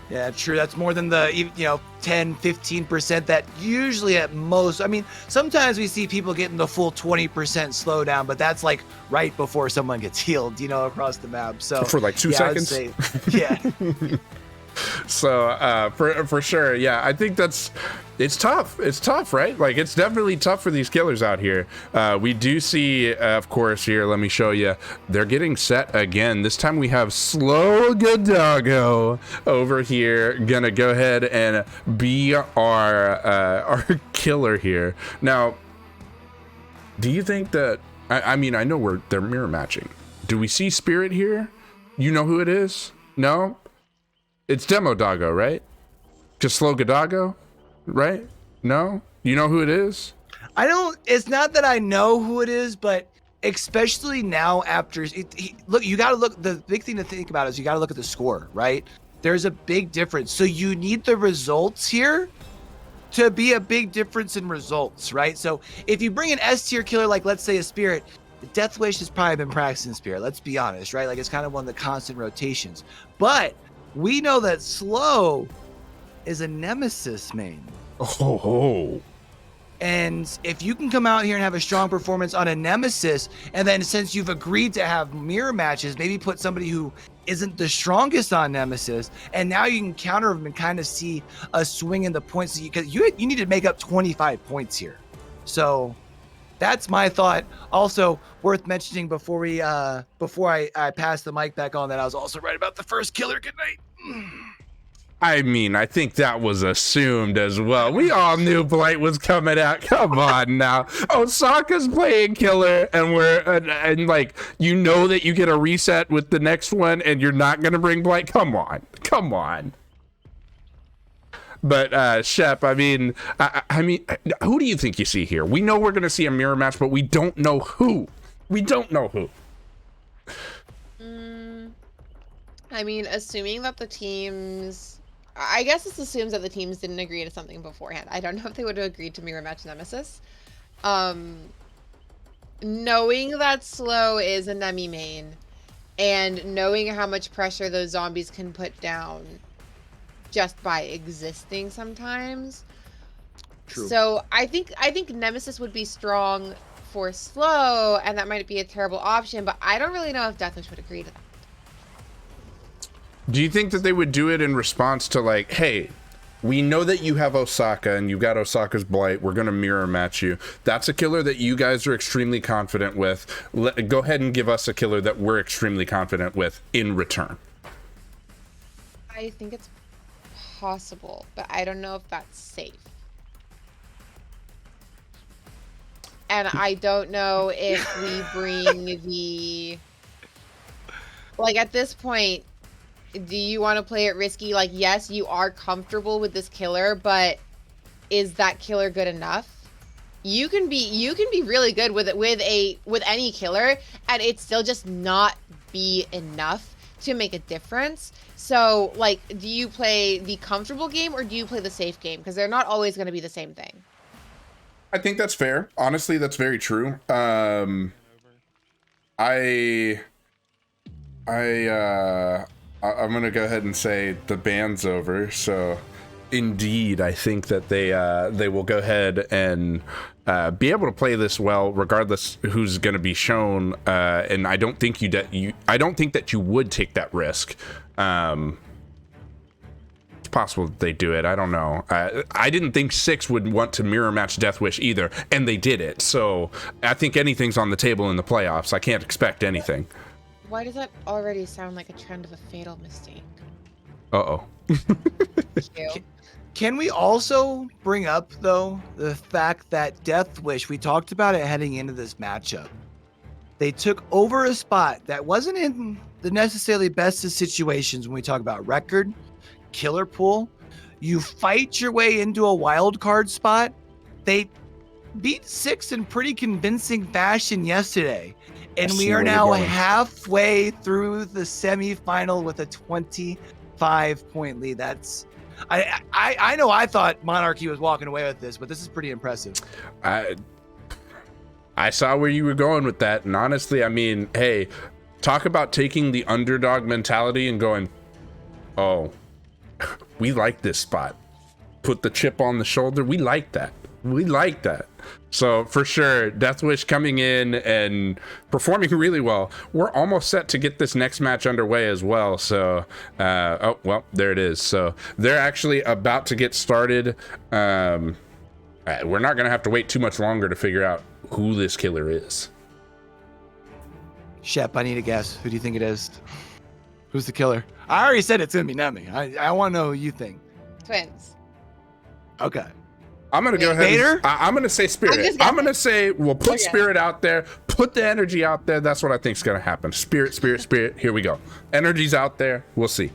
Yeah, true. That's more than the 10-15% that usually at most. I mean, sometimes we see people getting the full 20% slowdown, but that's like right before someone gets healed, across the map. So for like 2 seconds. I would say, yeah. So for sure, yeah, I think it's tough. It's tough, right? Like, it's definitely tough for these killers out here. We do see, of course, here, let me show you, they're getting set again. This time we have Slow Gadago over here, gonna go ahead and be our killer here. Now, do you think that, I mean, I know they're mirror matching. Do we see Spirit here? You know who it is? No? It's Demo Doggo, right? Just Slow Gadago, right? No? You know who it is? It's not that I know who it is, but especially now after, look, you got to look, the big thing to think about is you got to look at the score, right? There's a big difference. So you need the results here to be a big difference in results, right? So if you bring an S tier killer, like let's say a Spirit, Deathwish has probably been practicing Spirit, let's be honest, right? Like, it's kind of one of the constant rotations. But we know that Slow is a Nemesis main. Oh. And if you can come out here and have a strong performance on a Nemesis, and then since you've agreed to have mirror matches, maybe put somebody who isn't the strongest on Nemesis, and now you can counter them and kind of see a swing in the points, because you need to make up 25 points here. So That's my thought. Also worth mentioning before I pass the mic back on that I was also right about the first killer. Good night. I mean, I think that was assumed as well. We all knew Blight was coming out. Come on now. Osaka's playing killer, and and like, you know that you get a reset with the next one, and you're not gonna bring Blight. Come on. But Shep, I mean, who do you think you see here? We know we're gonna see a mirror match, but we don't know who. I mean, assuming that the teams... I guess this assumes that the teams didn't agree to something beforehand. I don't know if they would have agreed to mirror match Nemesis. Knowing that Slow is a Nemi main, and knowing how much pressure those zombies can put down just by existing sometimes. True. So I think Nemesis would be strong for Slow, and that might be a terrible option, but I don't really know if Deathwish would agree to that. Do you think that they would do it in response to like, hey, we know that you have Osaka and you got Osaka's Blight. We're going to mirror match you. That's a killer that you guys are extremely confident with. Go ahead and give us a killer that we're extremely confident with in return. I think it's possible, but I don't know if that's safe. And I don't know if we bring the... Like, at this point, do you want to play it risky? Like, yes, you are comfortable with this killer, but is that killer good enough? You can be really good with any killer, and it still just not be enough to make a difference. So, like, do you play the comfortable game or do you play the safe game? Because they're not always going to be the same thing. I think that's fair. Honestly, that's very true. I'm gonna go ahead and say the ban's over. So, indeed, I think that they will go ahead and be able to play this well, regardless who's going to be shown. And I don't think that you would take that risk. It's possible that they do it. I don't know. I didn't think 6 would want to mirror match Deathwish either, and they did it. So I think anything's on the table in the playoffs. I can't expect anything. Why does that already sound like a trend of a fatal mistake? Uh-oh. Can we also bring up, though, the fact that Deathwish, we talked about it heading into this matchup. They took over a spot that wasn't in the necessarily best of situations when we talk about record, killer pool. You fight your way into a wild card spot. They beat 6 in pretty convincing fashion yesterday. And we are now halfway through the semifinal with a 25-point lead. That's, I know I thought Monarchy was walking away with this, but this is pretty impressive. I saw where you were going with that. And honestly, I mean, hey, talk about taking the underdog mentality and going, oh, we like this spot. Put the chip on the shoulder. We like that. So for sure, Deathwish coming in and performing really well. We're almost set to get this next match underway as well. So, oh, well, there it is. So they're actually about to get started. We're not going to have to wait too much longer to figure out who this killer is. Shep, I need a guess. Who do you think it is? Who's the killer? I already said it's going to be Nemi. I want to know who you think. Twins. Okay. I'm going to go ahead. I'm going to say Spirit. I'm going to say we'll put Spirit out there, put the energy out there. That's what I think is going to happen. Spirit. Here we go. Energy's out there. We'll see.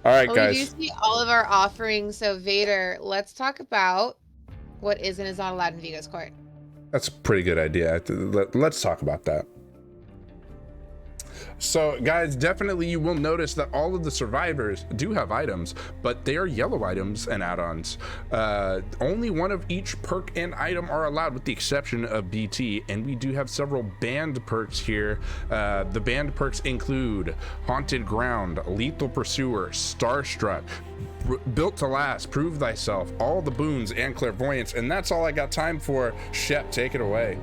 All right, guys. We do see all of our offerings. So, Vader, let's talk about what is and is not allowed in Vigo's court. That's a pretty good idea. Let's talk about that. So guys, definitely you will notice that all of the survivors do have items, but they are yellow items and add-ons. Only one of each perk and item are allowed with the exception of BT, and we do have several banned perks here. The banned perks include Haunted Ground, Lethal Pursuer, Starstruck, Built to Last, Prove Thyself, all the boons, and Clairvoyance. And that's all I got time for. Shep, take it away.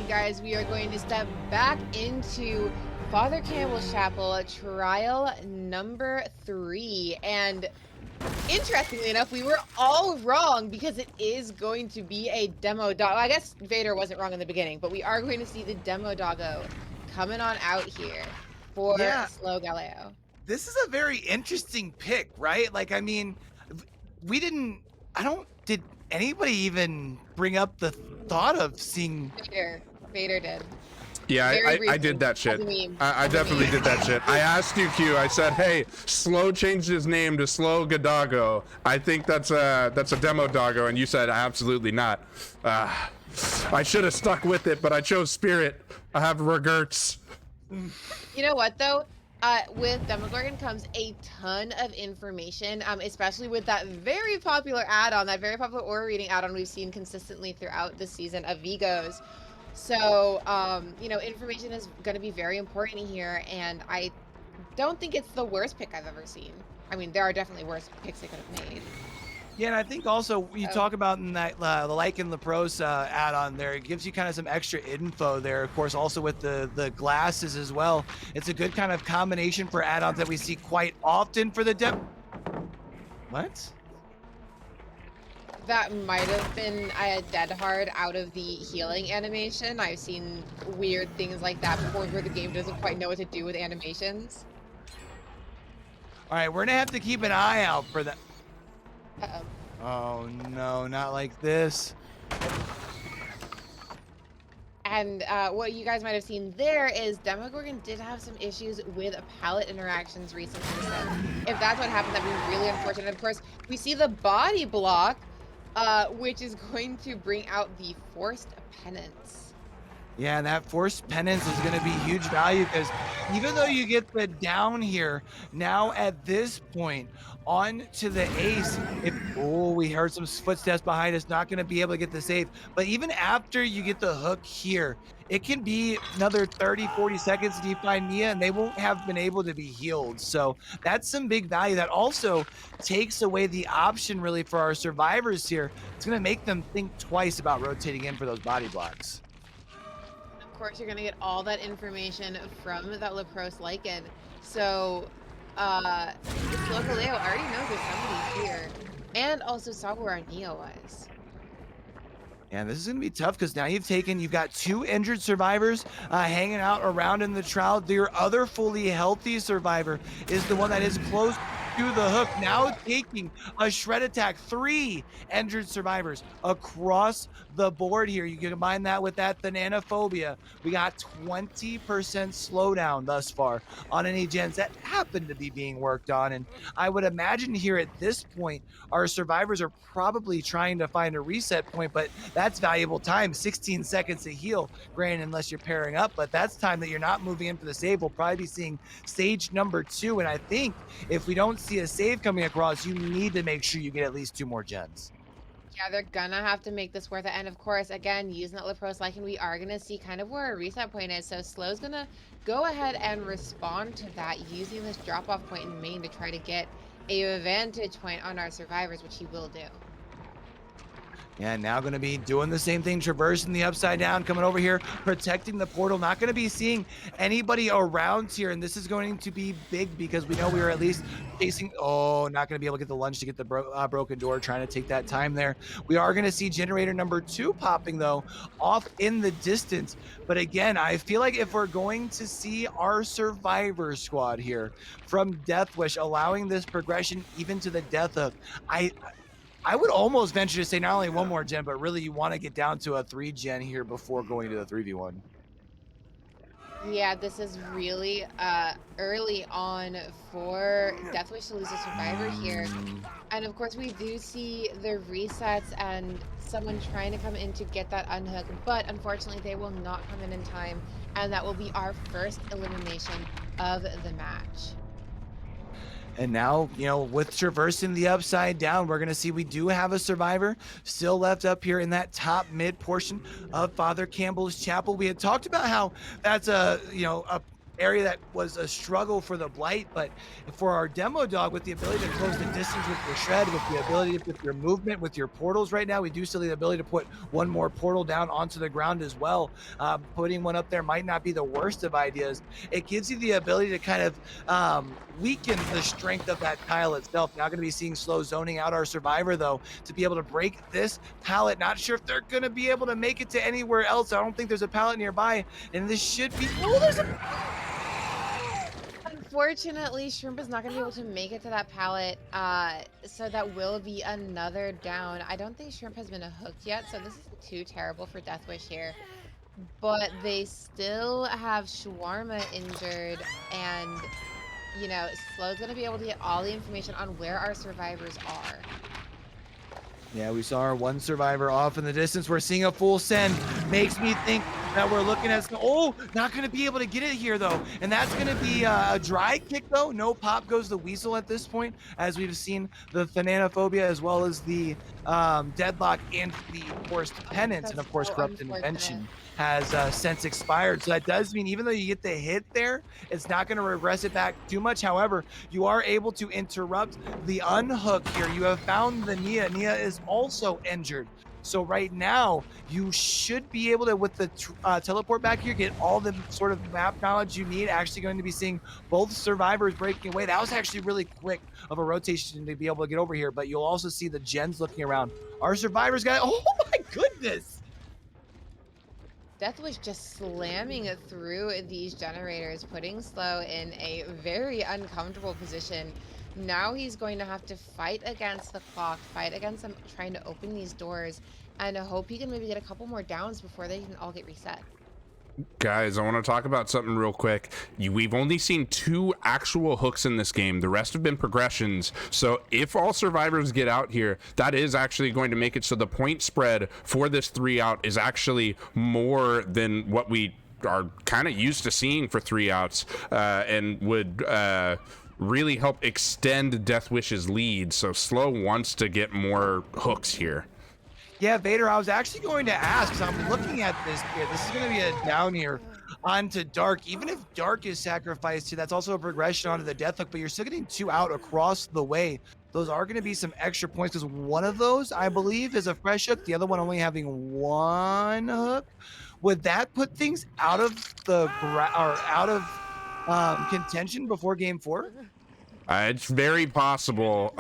Guys, we are going to step back into Father Campbell's Chapel trial number 3, and Interestingly enough, we were all wrong because it is going to be a demo dog. I guess Vader wasn't wrong in the beginning, but we are going to see the demo doggo coming on out here for Yeah. Slow Galileo. This is a very interesting pick, right? Like, I mean, we didn't. Did anybody even bring up the thought of seeing? Vader did. Yeah, I did that shit. I definitely did that shit. I asked you, Q. I said, "Hey, Slow changed his name to Slow Gadago. I think that's a demo doggo," and you said, "Absolutely not." I should have stuck with it, but I chose Spirit. I have regrets. You know what though? With Demogorgon comes a ton of information, especially with that very popular add-on, that very popular aura reading add-on we've seen consistently throughout the season of Vigos. So, you know, information is going to be very important here, and I don't think it's the worst pick I've ever seen. I mean, there are definitely worse picks they could have made. Yeah, and I think also you talk about in that the Lycan Lepros add-on there, it gives you kind of some extra info there. Of course, also with the glasses as well. It's a good kind of combination for add-ons that we see quite often for the What? That might have been a dead hard out of the healing animation. I've seen weird things like that before where the game doesn't quite know what to do with animations. All right, we're gonna have to keep an eye out for that. Uh-oh. Oh no, not like this. And what you guys might have seen there is Demogorgon did have some issues with palette interactions recently. So if that's what happened, that'd be really unfortunate. Of course, we see the body block, which is going to bring out the Forced Penance. Yeah, that forced penance is going to be huge value because even though you get the down here, now at this point, on to the ace, we heard some footsteps behind us, not going to be able to get the save. But even after you get the hook here, it can be another 30, 40 seconds to find Mia, and they won't have been able to be healed. So that's some big value that also takes away the option really for our survivors here. It's going to make them think twice about rotating in for those body blocks. Of course, you're going to get all that information from that Lepros Lycan. So, this local Leo already knows there's somebody here. And also saw where our Neo was. And this is going to be tough because now you've got two injured survivors hanging out around in the trial. Your other fully healthy survivor is the one that is close to the hook, now taking a shred attack. 3 injured survivors across the board here. You can combine that with that Thananophobia. We got 20% slowdown thus far on any gens that happen to be being worked on. And I would imagine here at this point, our survivors are probably trying to find a reset point, but that's valuable time. 16 seconds to heal, granted, unless you're pairing up, but that's time that you're not moving in for the save. We'll probably be seeing stage number 2. And I think if we don't see a save coming across, you need to make sure you get at least 2 more gens. Yeah, they're gonna have to make this worth it. And of course, again, using that Lepros Lycan, we are gonna see kind of where a reset point is. So Slow's gonna go ahead and respond to that using this drop-off point in main to try to get a vantage point on our survivors, which he will do. And now going to be doing the same thing, traversing the upside down, coming over here, protecting the portal. Not going to be seeing anybody around here. And this is going to be big because we know we are at least facing, not going to be able to get the lunge to get the broken door, trying to take that time there. We are going to see generator number 2 popping, though, off in the distance. But again, I feel like if we're going to see our survivor squad here from Deathwish allowing this progression even to the death hook, I would almost venture to say not only 1 more gen, but really you want to get down to a 3 gen here before going to the 3v1. Yeah, this is really early on for Deathwish to lose a survivor here. And of course, we do see the resets and someone trying to come in to get that unhook, but unfortunately, they will not come in time. And that will be our first elimination of the match. And now, with traversing the upside down, we're going to see we do have a survivor still left up here in that top mid portion of Father Campbell's Chapel. We had talked about how that's a area that was a struggle for the Blight, but for our demo dog, with the ability to close the distance with your shred, with the ability with your movement, with your portals right now, we do still the ability to put one more portal down onto the ground as well. Putting one up there might not be the worst of ideas. It gives you the ability to kind of weaken the strength of that tile itself. Now going to be seeing slow zoning out our survivor though, to be able to break this pallet. Not sure if they're going to be able to make it to anywhere else. I don't think there's a pallet nearby, and this should be, oh, there's a, unfortunately, Shrimp is not going to be able to make it to that pallet, so that will be another down. I don't think Shrimp has been hooked yet, so this isn't too terrible for Deathwish here. But they still have Shawarma injured, and, you know, Slow's going to be able to get all the information on where our survivors are. yeah, we saw our one survivor off in the distance. We're seeing a full send. Makes me think that we're looking at, oh, not going to be able to get it here though. And that's going to be a dry kick though. No pop goes the Weasel at this point, as we've seen the Thanatophobia as well as the Deadlock and the Forced Penance, and of course so Corrupt Intervention has since expired. So that does mean even though you get the hit there, it's not going to regress it back too much. However, you are able to interrupt the unhook here. You have found the Nia. Nia is also injured. So right now, you should be able to, with the teleport back here, get all the sort of map knowledge you need. Actually going to be seeing both survivors breaking away. That was actually really quick of a rotation to be able to get over here, but you'll also see the gens looking around. Our survivors got, oh my goodness! Deathwish just slamming it through these generators, putting Slow in a very uncomfortable position. Now he's going to have to fight against the clock, fight against them trying to open these doors, and hope he can maybe get a couple more downs before they can all get reset. Guys, I want to talk about something real quick. We've only seen 2 actual hooks in this game. The rest have been progressions. So if all survivors get out here, that is actually going to make it so the point spread for this 3 out is actually more than what we are kind of used to seeing for 3 outs, and would really help extend Deathwish's lead. So Slow wants to get more hooks here. Yeah, Vader, I was actually going to ask, because I'm looking at this here. This is going to be a down here onto Dark. Even if Dark is sacrificed here, that's also a progression onto the Death Hook, but you're still getting 2 out across the way. Those are going to be some extra points, because one of those, I believe, is a fresh hook. The other one only having 1 hook. Would that put things out of the contention before game 4? It's very possible.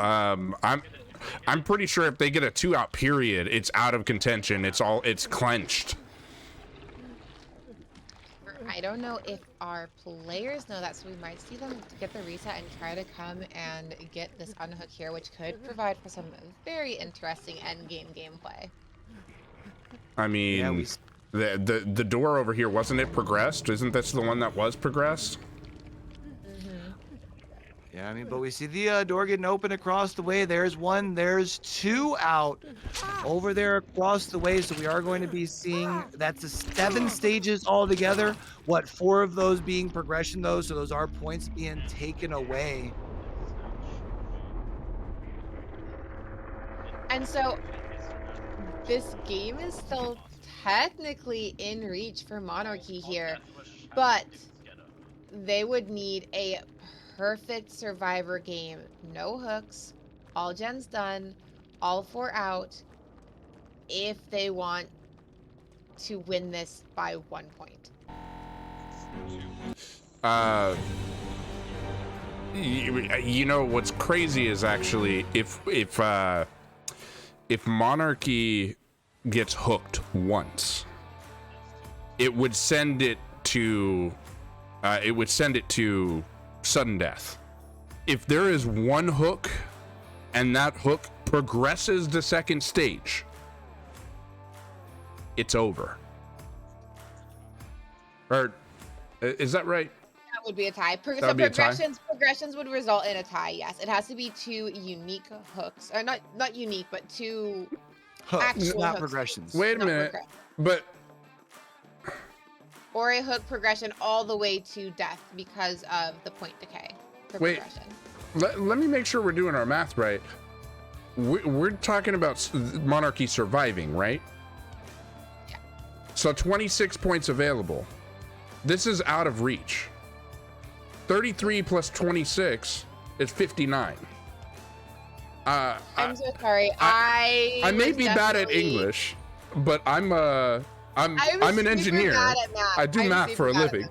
I'm pretty sure if they get a 2 out period, it's out of contention. It's clenched. I don't know if our players know that, so we might see them get the reset and try to come and get this unhook here, which could provide for some very interesting end game gameplay. I mean, yeah, the door over here, wasn't it progressed? Isn't this the one that was progressed? Yeah, I mean, but we see the door getting open across the way. There's 1, there's 2 out over there across the way. So we are going to be seeing, that's a 7 stages altogether. What, 4 of those being progression though? So those are points being taken away. And so this game is still technically in reach for Monarchy here, but they would need a perfect survivor game. No hooks, all gens done, all 4 out, if they want to win this by 1 point. You know what's crazy is actually if Monarchy gets hooked once, it would send it to sudden death. If there is 1 hook and that hook progresses to 2nd stage, it's over. Or is that right? That would be a tie. That So would be a tie? progressions would result in a tie. Yes, it has to be 2 unique hooks, or not unique, but 2 Hooks, actual not hooks. progressions. Wait a minute, but or a hook progression all the way to death because of the point decay for Wait. progression. let me make sure we're doing our math right. We're talking about Monarchy surviving, right? Yeah. So 26 points available. This is out of reach. 33 plus 26 is 59. I'm so sorry. I may was be bad at definitely- English, but I'm an super engineer. bad at math. I do I'm math super for a bad at living.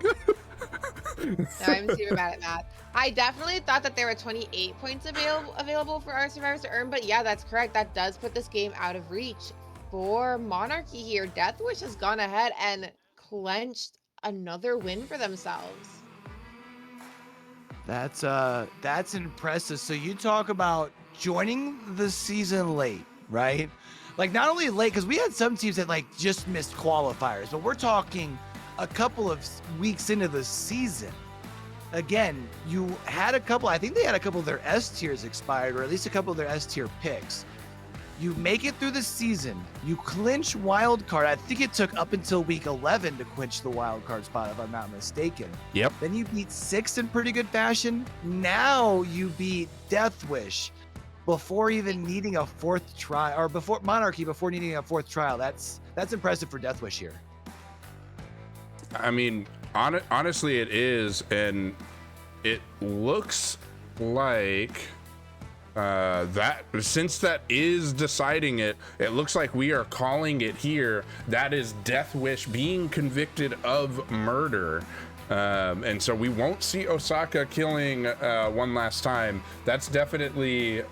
No, I'm super bad at math. I definitely thought that there were 28 points available for our survivors to earn, but yeah, that's correct. That does put this game out of reach for Monarchy here. Deathwish has gone ahead and clenched another win for themselves. That's impressive. So you talk about joining the season late, right? Like not only late, because we had some teams that like just missed qualifiers, but we're talking a couple of weeks into the season. Again, you had a couple, I think they had a couple of their S tiers expired, or at least a couple of their S tier picks. You make it through the season, you clinch wild card. I think it took up until week 11 to clinch the wild card spot, if I'm not mistaken. Yep. Then you beat 6 in pretty good fashion. Now you beat Deathwish before even needing a fourth trial, or before Monarchy before needing a fourth trial. That's impressive for Deathwish here. I mean, honestly, it is, and it looks like that since that is deciding it, it looks like we are calling it here. That is Deathwish being convicted of murder. And so we won't see Osaka killing one last time. That's definitely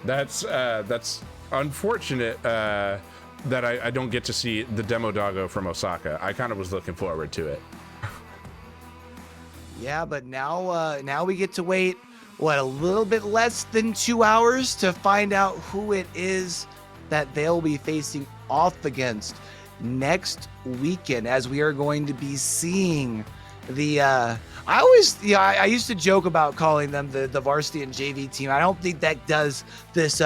that's unfortunate that I don't get to see the demo doggo from Osaka. I kind of was looking forward to it. Yeah, but now we get to wait a little bit less than 2 hours to find out who it is that they'll be facing off against next weekend, as we are going to be seeing the I used to joke about calling them the varsity and JV team. I don't think that does this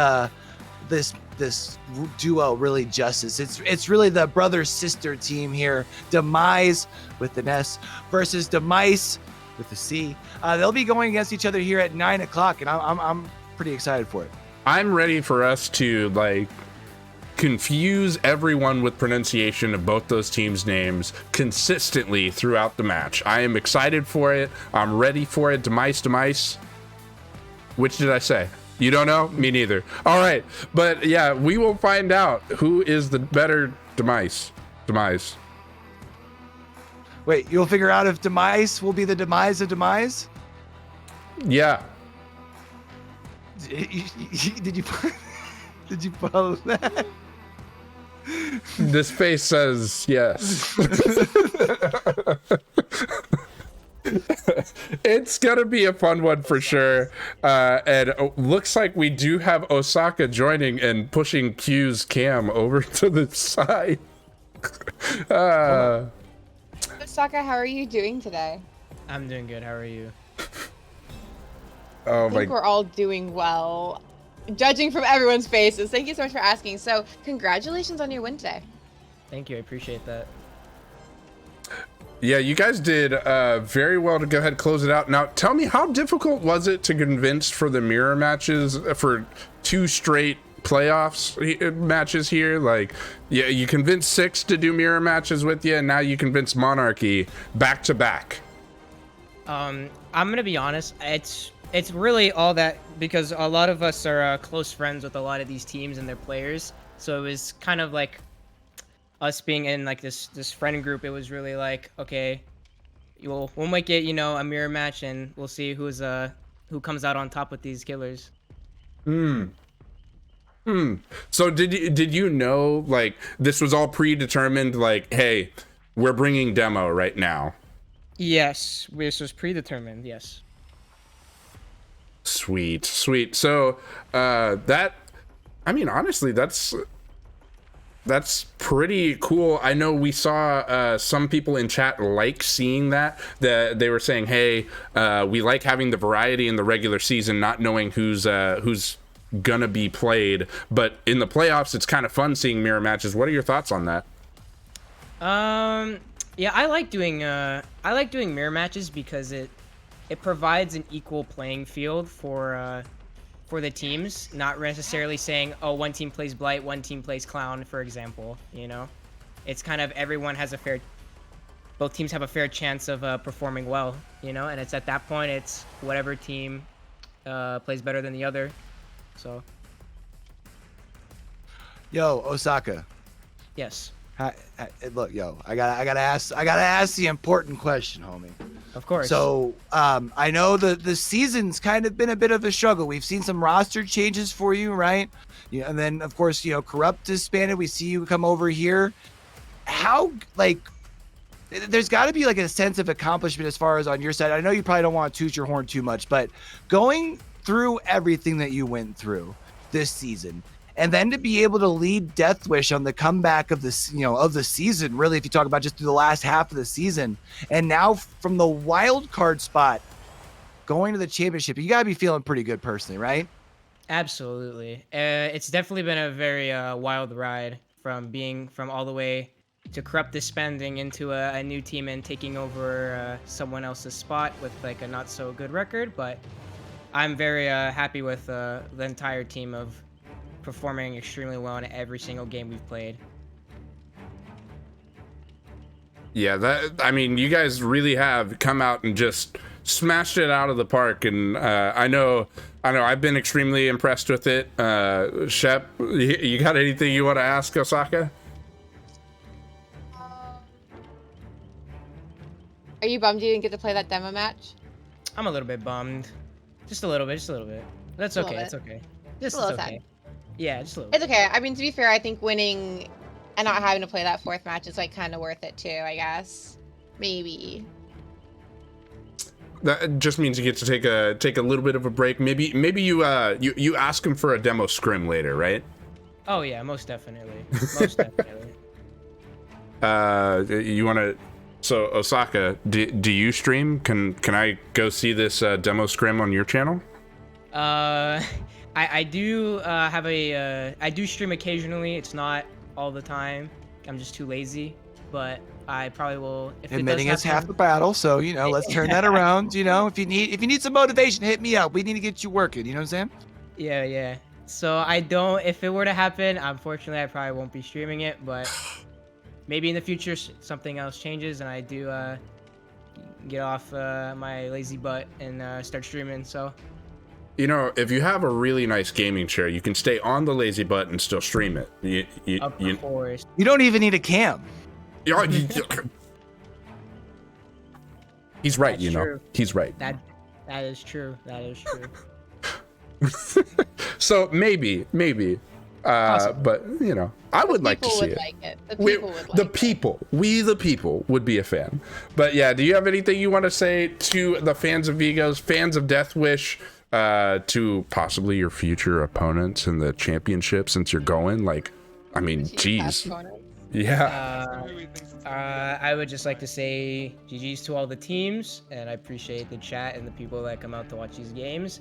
duo really justice. It's really the brother sister team here, Demise with an S versus Demise with a C. They'll be going against each other here at 9 o'clock, and I'm pretty excited for it. I'm ready for us to like confuse everyone with pronunciation of both those teams' names consistently throughout the match. I am excited for it. I'm ready for it. Demise. Which did I say? You don't know? Me neither. All right. But yeah, we will find out who is the better Demise. Wait, you'll figure out if Demise will be the demise of Demise? Yeah. Did you follow that? This face says yes. It's gonna be a fun one for sure. And looks like we do have Osaka joining and pushing Q's cam over to the side. Osaka, how are you doing today? I'm doing good. How are you? Oh I think we're all doing well, judging from everyone's faces. Thank you so much for asking. So congratulations on your win today. Thank you. I appreciate that. Yeah, you guys did very well to go ahead and close it out. Now, tell me, how difficult was it to convince for the mirror matches for 2 straight playoffs matches here? Like, yeah, you convinced 6 to do mirror matches with you, and now you convinced Monarchy back to back. I'm gonna be honest. It's really all that because a lot of us are close friends with a lot of these teams and their players. So it was kind of like us being in like this friend group. It was really like, okay, we'll make it, a mirror match, and we'll see who comes out on top with these killers. So did you know, like, this was all predetermined, like, hey, we're bringing demo right now? Yes, this was predetermined. Yes. Sweet. So honestly, that's pretty cool. I know we saw some people in chat like seeing that they were saying, hey, we like having the variety in the regular season, not knowing who's gonna be played, but in the playoffs it's kind of fun seeing mirror matches. What are your thoughts on that? Yeah, I like doing mirror matches because it provides an equal playing field for the teams, not necessarily saying, oh, one team plays Blight, one team plays Clown, for example. It's kind of everyone has a fair. both teams have a fair chance of performing well, you know. And it's at that point, it's whatever team plays better than the other. So. Yo, Osaka. Yes. Look, yo, I gotta ask the important question, homie. Of course. So, I know the season's kind of been a bit of a struggle. We've seen some roster changes for you, right? Yeah, and then of course, Corrupt disbanded. We see you come over here. How, like, there's got to be like a sense of accomplishment as far as on your side. I know you probably don't want to toot your horn too much, but going through everything that you went through this season, and then to be able to lead Deathwish on the comeback of this, of the season, really, if you talk about just through the last half of the season, and now from the wild card spot going to the championship, you got to be feeling pretty good personally, right? Absolutely. It's definitely been a very wild ride from all the way to Corrupt disbanding into a new team and taking over someone else's spot with like a not so good record. But I'm very happy with the entire team of performing extremely well in every single game we've played. Yeah, I mean, you guys really have come out and just smashed it out of the park, and I know I've been extremely impressed with it. Shep, you got anything you want to ask Osaka? Are you bummed you didn't get to play that demo match? I'm a little bit bummed. Just a little bit. That's okay. It's okay. Just a little sad. Yeah, just a little. It's okay. I mean, to be fair, I think winning and not having to play that fourth match is like kind of worth it too, I guess. Maybe. That just means you get to take a little bit of a break. Maybe you ask him for a demo scrim later, right? Oh yeah, most definitely. Most definitely. You want to? So Osaka, do you stream? Can I go see this demo scrim on your channel? I do have I do stream occasionally. It's not all the time. I'm just too lazy, but I probably will. If Admitting it does it's half the battle, so let's turn that around. If you need some motivation, hit me up. We need to get you working. You know what I'm saying? Yeah. So I don't. If it were to happen, unfortunately, I probably won't be streaming it. But maybe in the future, something else changes, and I do get off my lazy butt and start streaming. So. If you have a really nice gaming chair, you can stay on the lazy butt and still stream it. Of course. You don't even need a cam. He's right, That's true. He's right. That is true. That is true. So maybe. But I would like to see it. The people would be a fan. But yeah, do you have anything you want to say to the fans of Vigos, fans of Deathwish? To possibly your future opponents in the championship, since you're going, geez. Yeah. I would just like to say GG's to all the teams, and I appreciate the chat and the people that come out to watch these games.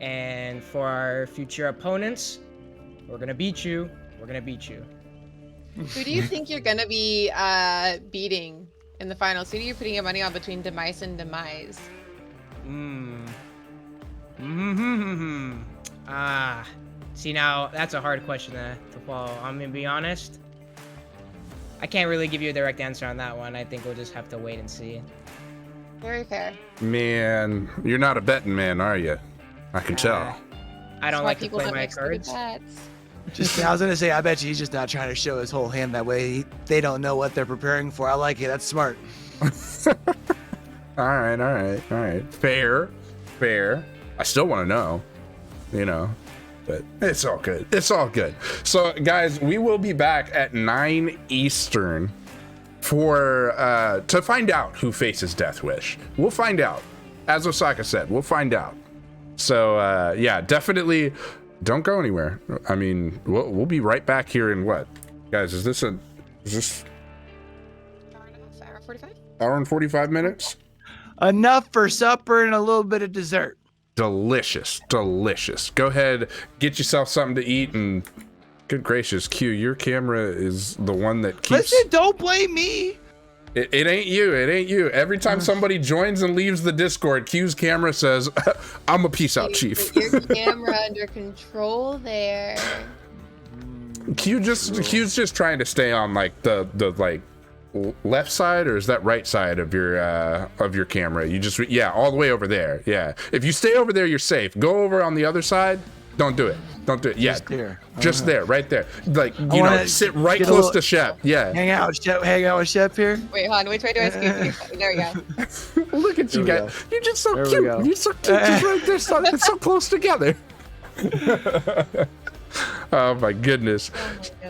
And for our future opponents, we're gonna beat you. Who do you think you're gonna be beating in the finals? Who are you putting your money on between Demise and Demise? See, now that's a hard question to follow. I'm gonna be honest. I can't really give you a direct answer on that one. I think we'll just have to wait and see. Very fair. Man, you're not a betting man, are you? I can tell. I don't like to play my cards. I was gonna say, I bet you he's just not trying to show his whole hand that way. They don't know what they're preparing for. I like it. That's smart. All right. Fair. I still want to know, but it's all good. So guys, we will be back at 9 Eastern for to find out who faces Deathwish. We'll find out. As Osaka said, we'll find out. So yeah, definitely don't go anywhere. I mean, we'll be right back here in what? Guys, is this hour 45? Hour and 45 minutes? Enough for supper and a little bit of dessert. Delicious. Go ahead, get yourself something to eat, and good gracious, Q, your camera is the one that keeps... Listen, don't blame me. It ain't you. Every time somebody joins and leaves the Discord, Q's camera says, I'm a peace out, chief. Put your camera under control there. Q's just trying to stay on the left side, or is that right side of your camera? You just yeah, all the way over there. Yeah. If you stay over there, you're safe. Go over on the other side. Don't do it. Don't do it. Yeah. Just there. Just there, right there. Like, you know, sit right close to Shep. Yeah. Hang out with Shep here. Wait, hon, which way do I scoot? There we go. Look at you There we guys. go. You're just so There we cute. go. You're so cute. Just right there. So close together. Oh my goodness.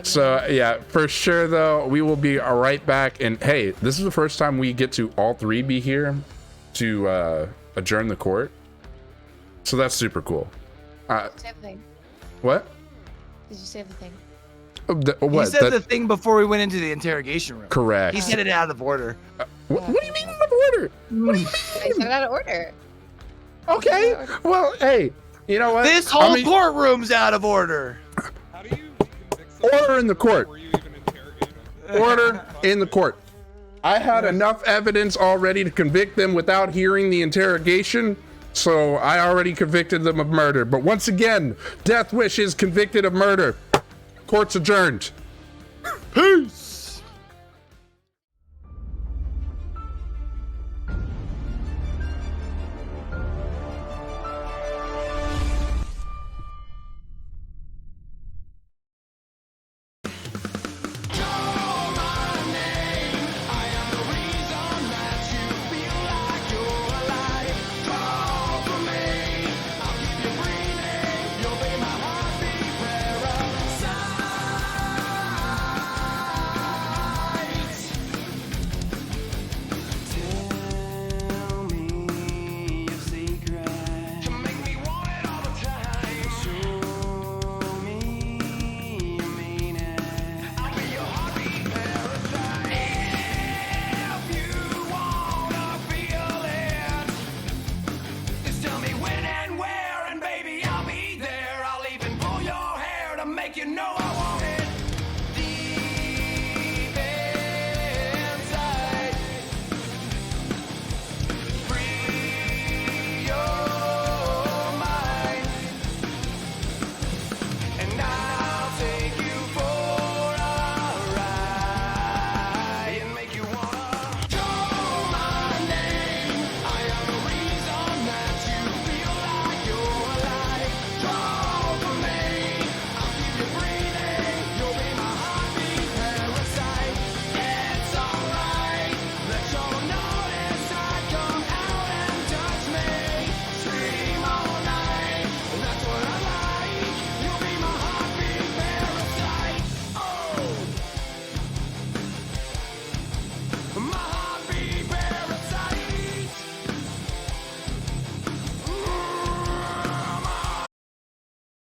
So yeah, for sure though, we will be right back. And hey, this is the first time we get to all three be here to adjourn the court. So that's super cool. Say the thing. What? Did you say the thing? What? He said the thing before we went into the interrogation room. Correct. He said it out of order. What do you mean out of order? What do you I said it out of order. Okay. Well, hey, you know what? This whole courtroom's out of order. How do you convict Order in the court. Were you even interrogated? Order in the court. I had enough evidence already to convict them without hearing the interrogation, so I already convicted them of murder. But once again, Deathwish is convicted of murder. Court's adjourned. Peace.